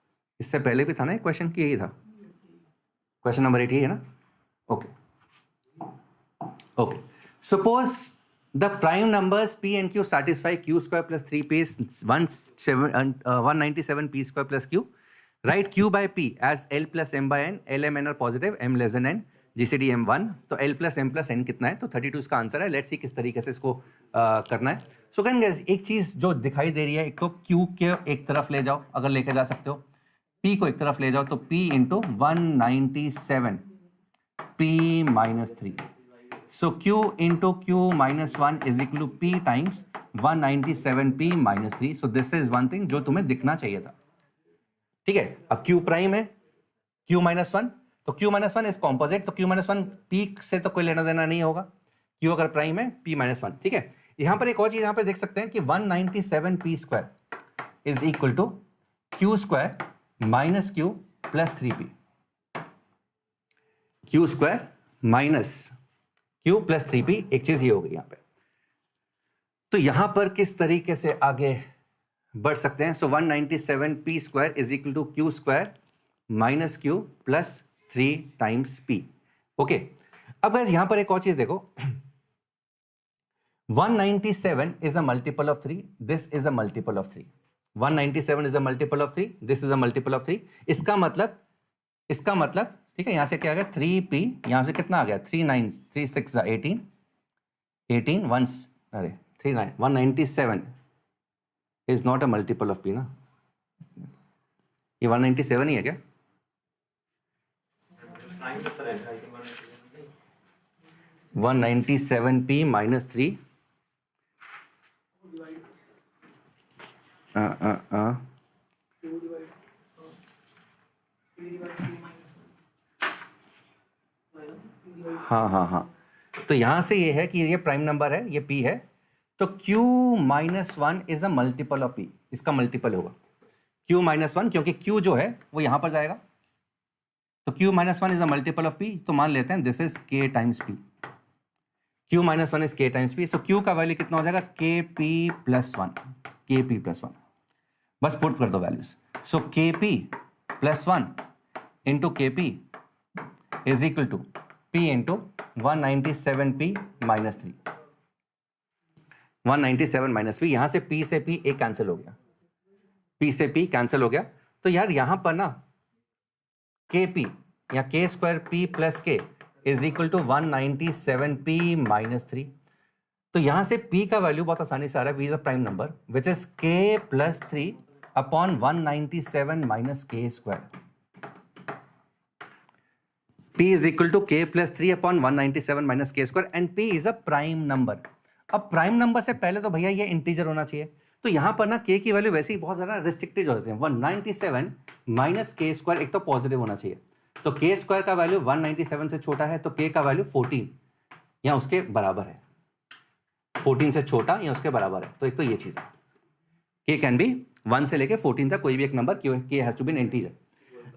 इससे पहले भी था ना एक क्वेश्चन की, यही था क्वेश्चन नंबर 8, ये है ना? Okay okay, suppose the prime numbers p and q satisfy q square plus 3p is 197 p square plus q. Write q by p as l plus m by n, l m n are positive, m less than n, gcd m1. तो l plus m plus n कितना है? तो 32 इसका answer है। Let's see किस तरीके से इसको करना है। सो कैन गाइस, एक चीज जो दिखाई दे रही है, एक तो q के एक तरफ ले जाओ, अगर लेकर जा सकते हो, p को एक तरफ ले जाओ, तो p into 197 p minus 3. So q into q minus 1 is equal to p times 197p minus 3. So this is one thing जो तुम्हें दिखना चाहिए था, ठीक है। अब q प्राइम है q minus 1, तो q minus 1 इज कॉम्पोजिट, तो q minus 1 p से तो कोई लेना देना नहीं होगा, q अगर प्राइम है p minus 1, ठीक है। यहाँ पर एक और चीज यहाँ पर देख सकते हैं कि 197p square is equal to q square minus q plus 3p, q square minus q plus 3p, एक चीज ये हो गई यहाँ पे। तो यहां पर किस तरीके से आगे बढ़ सकते हैं? So 197p square is equal to q square minus q plus 3 times p। Okay, अब गाइस यहां पर एक और चीज देखो, 197 is a multiple of 3, this is a multiple of 3, 197 is a multiple of 3, this is a multiple of 3। इसका मतलब ठीक है, यहां से क्या आ गया 3p, यहां से कितना आ गया 39 3 6 18 18 1 अरे 39 197 is not a multiple of p ना, ये 197 ही है क्या? वन 197p माइनस 3 हाँ, तो यहां से ये है कि ये प्राइम नंबर है, ये p है, तो q minus 1 is a multiple of p, इसका मल्टीपल होगा q माइनस 1, क्योंकि q जो है वो यहां पर जाएगा, तो q minus 1 is a multiple of p, तो मान लेते हैं this is k times p, q minus 1 is k times p, तो q का वैल्यू कितना हो जाएगा kp प्लस 1, kp प्लस 1, बस पुट कर दो values. So kp plus 1 into kp is equal to p into 197p minus 3, 197 minus p, यहां से p से p एक कैंसिल हो गया, p से p कैंसिल हो गया। तो यार यहां पर ना kp या k square p plus k is equal to 197p minus 3, तो यहां से p का वैल्यू बहुत आसानी से आ रहा है, v is a prime number which is k plus 3 upon 197 minus k square, p is equal to k plus 3 upon 197 minus k square and p is a prime number। अब prime number से पहले तो भैया ये integer होना चाहिए, तो यहां पर ना k की वैल्यू वैसे ही बहुत ज्यादा रिस्ट्रिक्टेड हो जाती है। 197 माइनस k स्क्वायर एक तो पॉजिटिव होना चाहिए, तो k स्क्वायर का वैल्यू 197 से छोटा है, तो k का वैल्यू 14 या उसके बराबर है, 14 से छोटा या उसके बराबर है, तो एक तो ये चीज है, k कैन बी 1 से लेके 14 तक कोई भी एक number, k has to be an integer.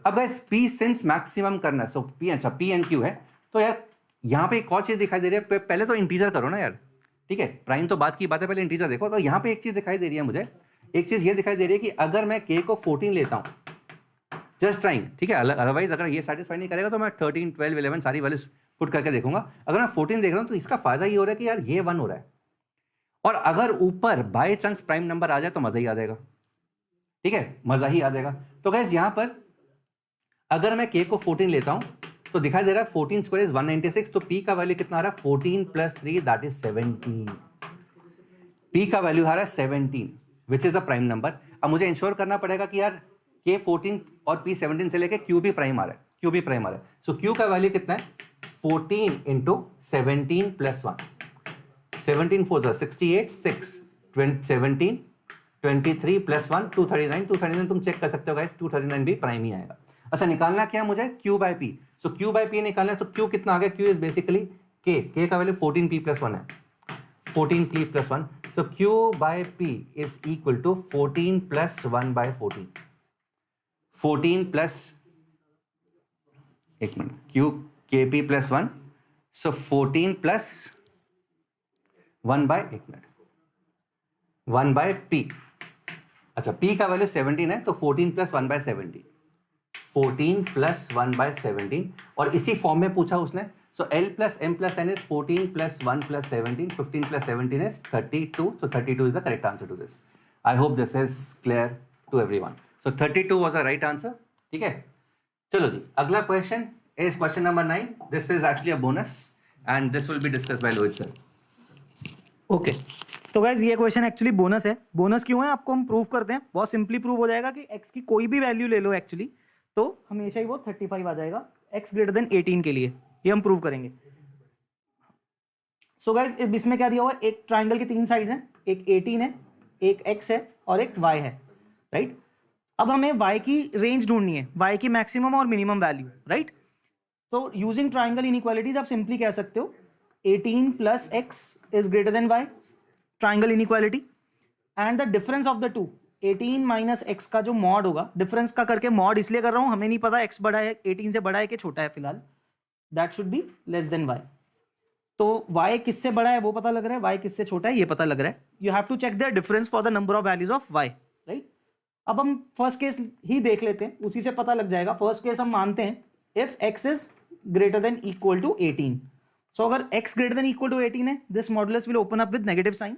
अब गाइस p सिंस मैक्सिमम करना है, सो p अच्छा p एंड q है, तो यार यहाँ पे एक और चीज दिखाई दे रही है, पहले तो इंटीजर करो ना यार, ठीक है, प्राइम तो बात की बात है, पहले इंटीजर देखो। तो यहाँ पे एक चीज दिखाई दे रही है मुझे, एक चीज ये दिखाई दे रही है कि अगर मैं k को 14 लेता हूँ, जस्ट ट्राइंग, ठीक है, अदरवाइज अगर ये सेटिस्फाई नहीं करेगा तो मैं 13, 12, 11 सारी वैल्यूज पुट करके देखूंगा। अगर मैं 14 देख रहा हूँ तो इसका फायदा ये हो रहा है कि यार ये 1 हो रहा है, और अगर ऊपर बाय चांस प्राइम नंबर आ जाए तो मजा ही आ जाएगा, ठीक है, मजा ही आ जाएगा। तो गाइस यहाँ पर अगर मैं k को 14 लेता हूँ तो दिखाई दे रहा है 14 स्क्वायर इज 196, तो p का वैल्यू कितना आ रहा है, 14 प्लस 3 दैट इज 17। p का वैल्यू आ रहा है 17 which is the prime number. अब मुझे इंश्योर करना पड़ेगा कि यार k 14 और p 17 से लेके q भी प्राइम आ रहा है, q भी प्राइम आ रहा है। सो q का वैल्यू कितना है, 14 इंटू 17 प्लस 1, 17 4 68, 6 17 23 प्लस 1 239, 239 तुम चेक कर सकते हो गाइस, 239 भी प्राइम ही आएगा। अच्छा, निकालना क्या मुझे, q by p। So q by p निकालना है, तो q कितना आ गया, q इज बेसिकली k का वैल्यू 14p प्लस 1 है, 14p plus 1। So q by p is equal to 14 plus 1 by 14, 14 plus, एक minute, q kp plus 1, so 14 plus 1 by, एक मिनट, 1 बाय p। अच्छा, p का value 17 है तो 14 plus 1 bye 17, 14 plus 1 bye 17, और इसी form में पूछा उसने। So l plus m plus n is 14 plus 1 plus 17, 15 plus 17 is 32, so 32 is the correct answer to this. I hope this is clear to everyone. So 32 was the right answer, ठीक है। चलो जी, अगला question is question number 9। This is actually a bonus and this will be discussed by Lohit sir. Okay, तो guys ये question actually bonus है। Bonus क्यों है, आपको हम प्रूव करते हैं। बहुत सिंपली प्रूव हो जाएगा कि x की कोई भी वैल्यू ले लो एक्चुअली, तो हमेशा ही वो 35 आ जाएगा x ग्रेटर देन 18 के लिए। ये हम प्रूव करेंगे। सो गाइज इसमें क्या दिया हुआ है, एक ट्राइंगल की 3 साइड्स हैं, एक 18 है, एक x है और एक y है, राइट। अब हमें y की रेंज ढूंढनी है, y की मैक्सिमम और मिनिमम वैल्यू, राइट। तो यूजिंग ट्राइंगल इनइक्वालिटीज आप सिंपली कह सकते हो 18 plus x is greater then y, triangle inequality, and the difference of the two 18 minus x का जो मॉड होगा, डिफरेंस का करके मॉड इसलिए कर रहा हूं, हमें नहीं पता x बड़ा है 18 से बड़ा है कि छोटा है फिलहाल, that should be less than y। तो y किससे बड़ा है वो पता लग रहा है, y किससे छोटा है ये पता लग रहा है। You have to check the difference for the number of values of y, right. अब हम फर्स्ट केस ही देख लेते हैं, उसी से पता लग जाएगा। फर्स्ट केस हम मानते हैं if x is greater than equal to 18। So अगर x greater than equal to 18 है, this modulus will open up with negative sign.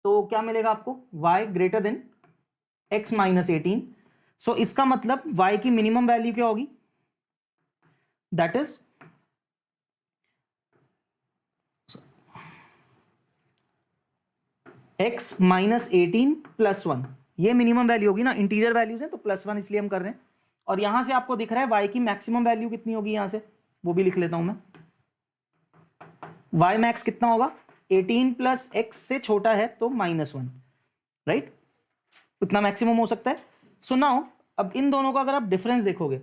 तो क्या मिलेगा आपको, y greater than x minus 18। So इसका मतलब y की मिनिमम वैल्यू क्या होगी, that is x minus 18 plus 1। ये मिनिमम वैल्यू होगी ना, इंटीजर वैल्यूज है तो प्लस 1 इसलिए हम कर रहे हैं। और यहां से आपको दिख रहा है y की मैक्सिमम वैल्यू कितनी होगी, यहां से वो भी लिख लेता हूं मैं। y मैक्स कितना होगा, 18 प्लस x से छोटा है तो -1, राइट, उतना मैक्सिमम हो सकता है। सो नाउ अब इन दोनों का अगर आप डिफरेंस देखोगे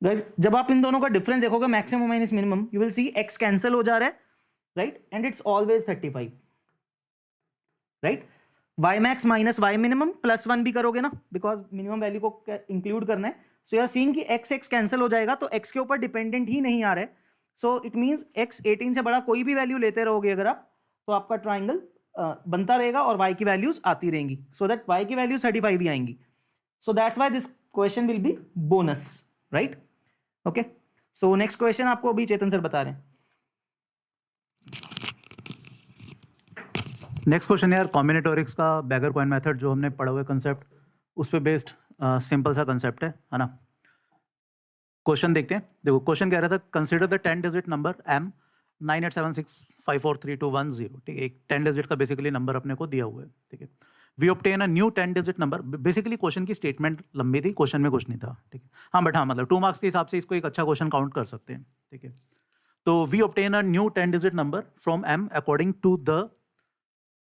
गाइस, जब आप इन दोनों का डिफरेंस देखोगे maximum minus minimum, you will see x cancel हो जा रहा है, right, and it's always 35, right. y max minus y minimum plus 1 भी करोगे ना, बिकॉज मिनिमम वैल्यू को इंक्लूड करना है। सो यू आर सीइंग कि x कैंसिल हो जाएगा तो x के ऊपर डिपेंडेंट ही नहीं आ रहा है। सो इट मींस x 18 से बड़ा कोई भी वैल्यू लेते रहोगे अगर आप, तो आपका ट्राइंगल बनता रहेगा और y की वैल्यूज आती रहेंगी, सो दैट y की वैल्यूज 35 ही आएंगी। So that's why this question will B bonus, right. Okay, so next question आपको अभी चेतन सर बता रहे हैं। नेक्स्ट क्वेश्चन यार कॉम्बिनेटोरिक्स का बैगर कॉइन मेथड जो हमने पढ़ा हुआ है कंसेप्ट, उस पे बेस्ड सिंपल सा कंसेप्ट है ना। क्वेश्चन देखते हैं। देखो क्वेश्चन कह रहा था consider the 10 digit number m 9876543210, ठीक है। एक 10 डिजिट का बेसिकली नंबर अपने को दिया हुआ है, ठीक है। We obtain a new 10 digit number. Basically question की स्टेटमेंट लंबी थी, क्वेश्चन में कुछ नहीं था, ठीक है। हाँ बट हाँ मतलब 2 मार्क्स के हिसाब से इसको एक अच्छा क्वेश्चन काउंट कर सकते हैं, ठीक है। तो we obtain a new 10 digit number from m according to the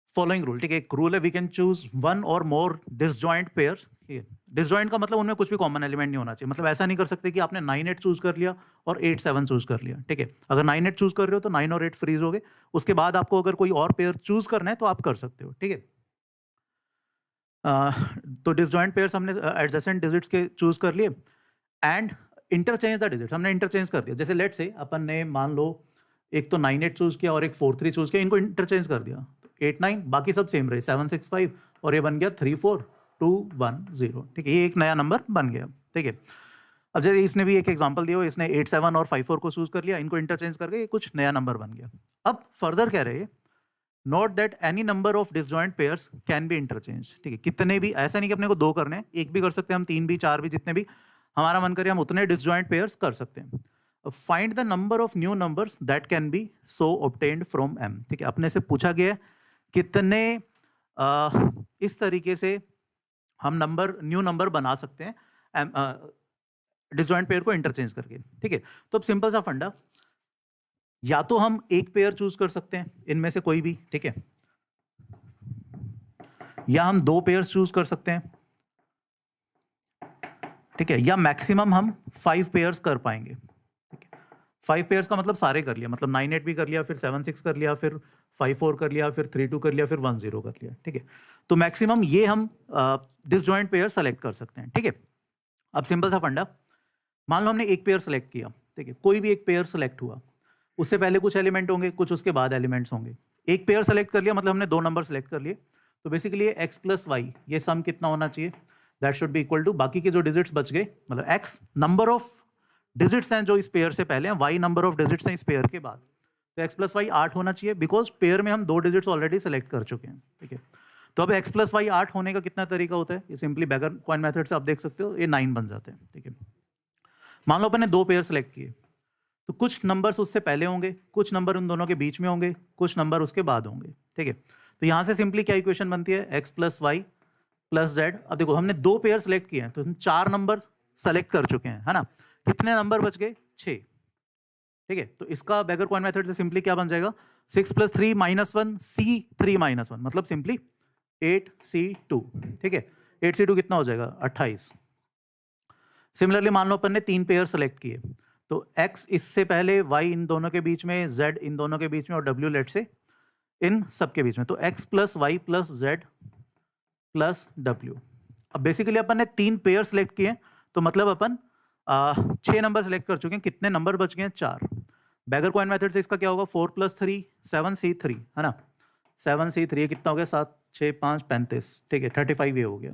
following rule, ठीक है। एक रूल है, वी कैन चूज 1 और मोर डिसजॉइंट पेयर्स, ठीक है। डिसजॉइंट का मतलब उनमें कुछ भी कॉमन एलिमेंट नहीं होना चाहिए। मतलब ऐसा नहीं कर सकते कि आपने 9 8 चूज कर लिया और 8 7 चूज कर लिया, ठीक है। अगर 9 8 चूज कर रहे हो तो 9 और 8 फ्रीज हो गए, उसके बाद आपको अगर कोई और पेयर चूज करना है तो आप कर सकते हो, ठीक है। तो डिसजॉइंट पेयर्स हमने एडजेसेंट डिजिट्स के चूज कर लिए एंड इंटरचेंज द डिजिट्स, हमने इंटरचेंज कर दिया। जैसे लेट से अपन ने मान लो एक तो 9 8 चूज किया और एक 4 3 चूज किया, इनको इंटरचेंज कर दिया, 8 9 बाकी सब सेम रहे, 7 6 5 और ये बन गया 3 4 2 1 0। ठीक है, ये एक नया नंबर बन गया। ठीक है, अब जैसे इसने भी एक एग्जांपल दिया, इसने 8 7 और 5 4 को चूज कर लिया, इनको इंटरचेंज करके ये कुछ नया नंबर बन गया। अब फर्दर कह रहे हैं note that any number of disjoint pairs can be interchange. ठीक है, कितने भी, ऐसा नहीं कि अपने को 2 करने हैं, एक भी कर सकते हैं हम, 3 भी, 4 भी, जितने भी हमारा मन करे हम उतने डिसजॉइंट पेयर्स कर सकते हैं। Find the number of new numbers that can be so obtained from M. ठीक है, अपने से पूछा गया है कितने इस तरीके से हम न्यू नंबर बना सकते हैं डिसजॉइंट पेयर को इंटरचेंज करके। ठीक है, तो अब सिंपल सा फंडा, या तो हम एक पेयर चूज कर सकते हैं इनमें से कोई भी, ठीक है, या हम 2 पेयर्स चूज कर सकते हैं, ठीक है, या मैक्सिमम हम 5 पेयर्स कर पाएंगे। ठीक है, 5 पेयर्स का मतलब सारे कर लिया, मतलब 9 8 भी कर लिया, फिर 7 6 कर लिया, फिर 5 4 कर लिया, फिर 3 2 कर लिया, फिर 1 0 कर लिया। ठीक है, तो मैक्सिमम ये हम डिसजॉइंट पेयर सेलेक्ट कर सकते हैं। ठीक है, अब सिंपल सा फंडा, मान लो हमने एक पेयर सेलेक्ट किया, ठीक है, कोई भी एक पेयर सेलेक्ट हुआ, उससे पहले कुछ एलिमेंट होंगे, कुछ उसके बाद एलिमेंट्स होंगे। एक पेयर सेलेक्ट कर लिया मतलब हमने 2 नंबर सेलेक्ट कर लिए, तो बेसिकली x प्लस वाई, ये सम कितना होना चाहिए, that should be equal to बाकी के जो डिजिट्स बच गए, मतलब x नंबर ऑफ डिजिट्स हैं जो इस पेयर से पहले हैं, y नंबर ऑफ डिजिट्स हैं इस पेयर के बाद, तो x प्लस वाई 8 होना चाहिए, बिकॉज पेयर में हम 2 डिजिट्स ऑलरेडी सेलेक्ट कर चुके हैं। ठीक है, तो अब x प्लस वाई 8 होने का कितना तरीका होता है, ये सिंपली बैगर कॉइन मेथड से आप देख सकते हो, ये 9 बन जाते हैं। ठीक है, मान लो अपन ने 2 पेयर सेलेक्ट किए, तो कुछ नंबर्स उससे पहले होंगे, कुछ नंबर उन दोनों के बीच में होंगे, कुछ नंबर उसके बाद होंगे। ठीक है, तो यहां से सिंपली क्या इक्वेशन बनती है, x plus y plus z. अब देखो हमने 2 पेयर सेलेक्ट किए हैं, तो हम 4 नंबर सेलेक्ट कर चुके हैं, है ना, कितने नंबर बच गए, 6। ठीक है, तो इसका बैगर कॉइन मेथड से सिंपली क्या बन जाएगा, 6 + 3 - 1 C3 - 1, मतलब सिंपली 8C2। ठीक है, 8C2 कितना हो जाएगा, 28। सिमिलरली मान लो अपन ने 3 पेयर सेलेक्ट किए, तो x इससे पहले, y इन दोनों के बीच में, z इन दोनों के बीच में और w लेट से इन सब के बीच में, तो x plus y plus z plus w। अब बेसिकली अपन ने 3 पेयर सेलेक्ट किए, तो मतलब अपन 6 नंबर सेलेक्ट कर चुके हैं, कितने नंबर बच गए हैं, 4। बैगर कॉइन मेथड से इसका क्या होगा, 4 + 3 7C3, है ना, 7C3 कितना हो गया, 7 6 5 35। ठीक है, 35 ये हो गया।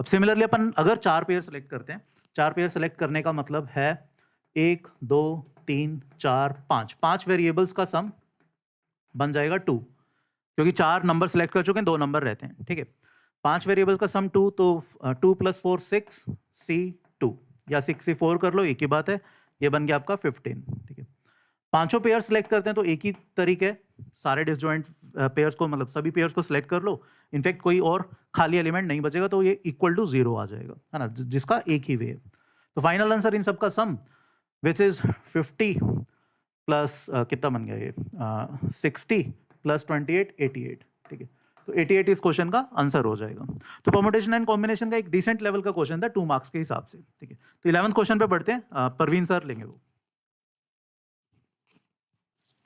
अब सिमिलरली अपन अगर 4 पेयर सेलेक्ट करते हैं, 4 पेयर सेलेक्ट करने का मतलब है 1 2 3 4 5 वेरिएबल्स का सम बन जाएगा 2, क्योंकि 4 नंबर सेलेक्ट कर चुके हैं, 2 नंबर रहते हैं। ठीक है, 5 वेरिएबल्स का सम 2, तो 2 + 4 6 C2, या 6 से 4 कर लो, एक ही बात है, ये बन गया आपका 15। ठीक है, 5 पेयर सेलेक्ट करते हैं तो एक ही तरीके है, सारे डिसजॉइंट पेयर्स को, मतलब सभी पेयर्स को सेलेक्ट कर लो, इनफैक्ट कोई और खाली एलिमेंट नहीं बचेगा, तो ये इक्वल टू 0 आ जाएगा, है ना, जिसका एक ही वे है। तो फाइनल आंसर इन सब का सम विच इज 50 प्लस कितना बन गया ये 60 + 28 88। ठीक है, तो 88 इस क्वेश्चन का आंसर हो जाएगा। तो परम्यूटेशन एंड कॉम्बिनेशन का एक डिसेंट लेवल का क्वेश्चन था 2 मार्क्स के हिसाब से। ठीक है, तो 11th क्वेश्चन पे बढ़ते हैं, परवीन सर लेंगे वो।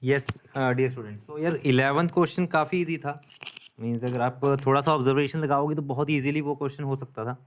यस डियर स्टूडेंट, तो यार 11th क्वेश्चन काफ़ी इजी था, मीन्स अगर आप थोड़ा सा ऑब्जर्वेशन लगाओगे तो बहुत इजीली वो क्वेश्चन हो सकता था।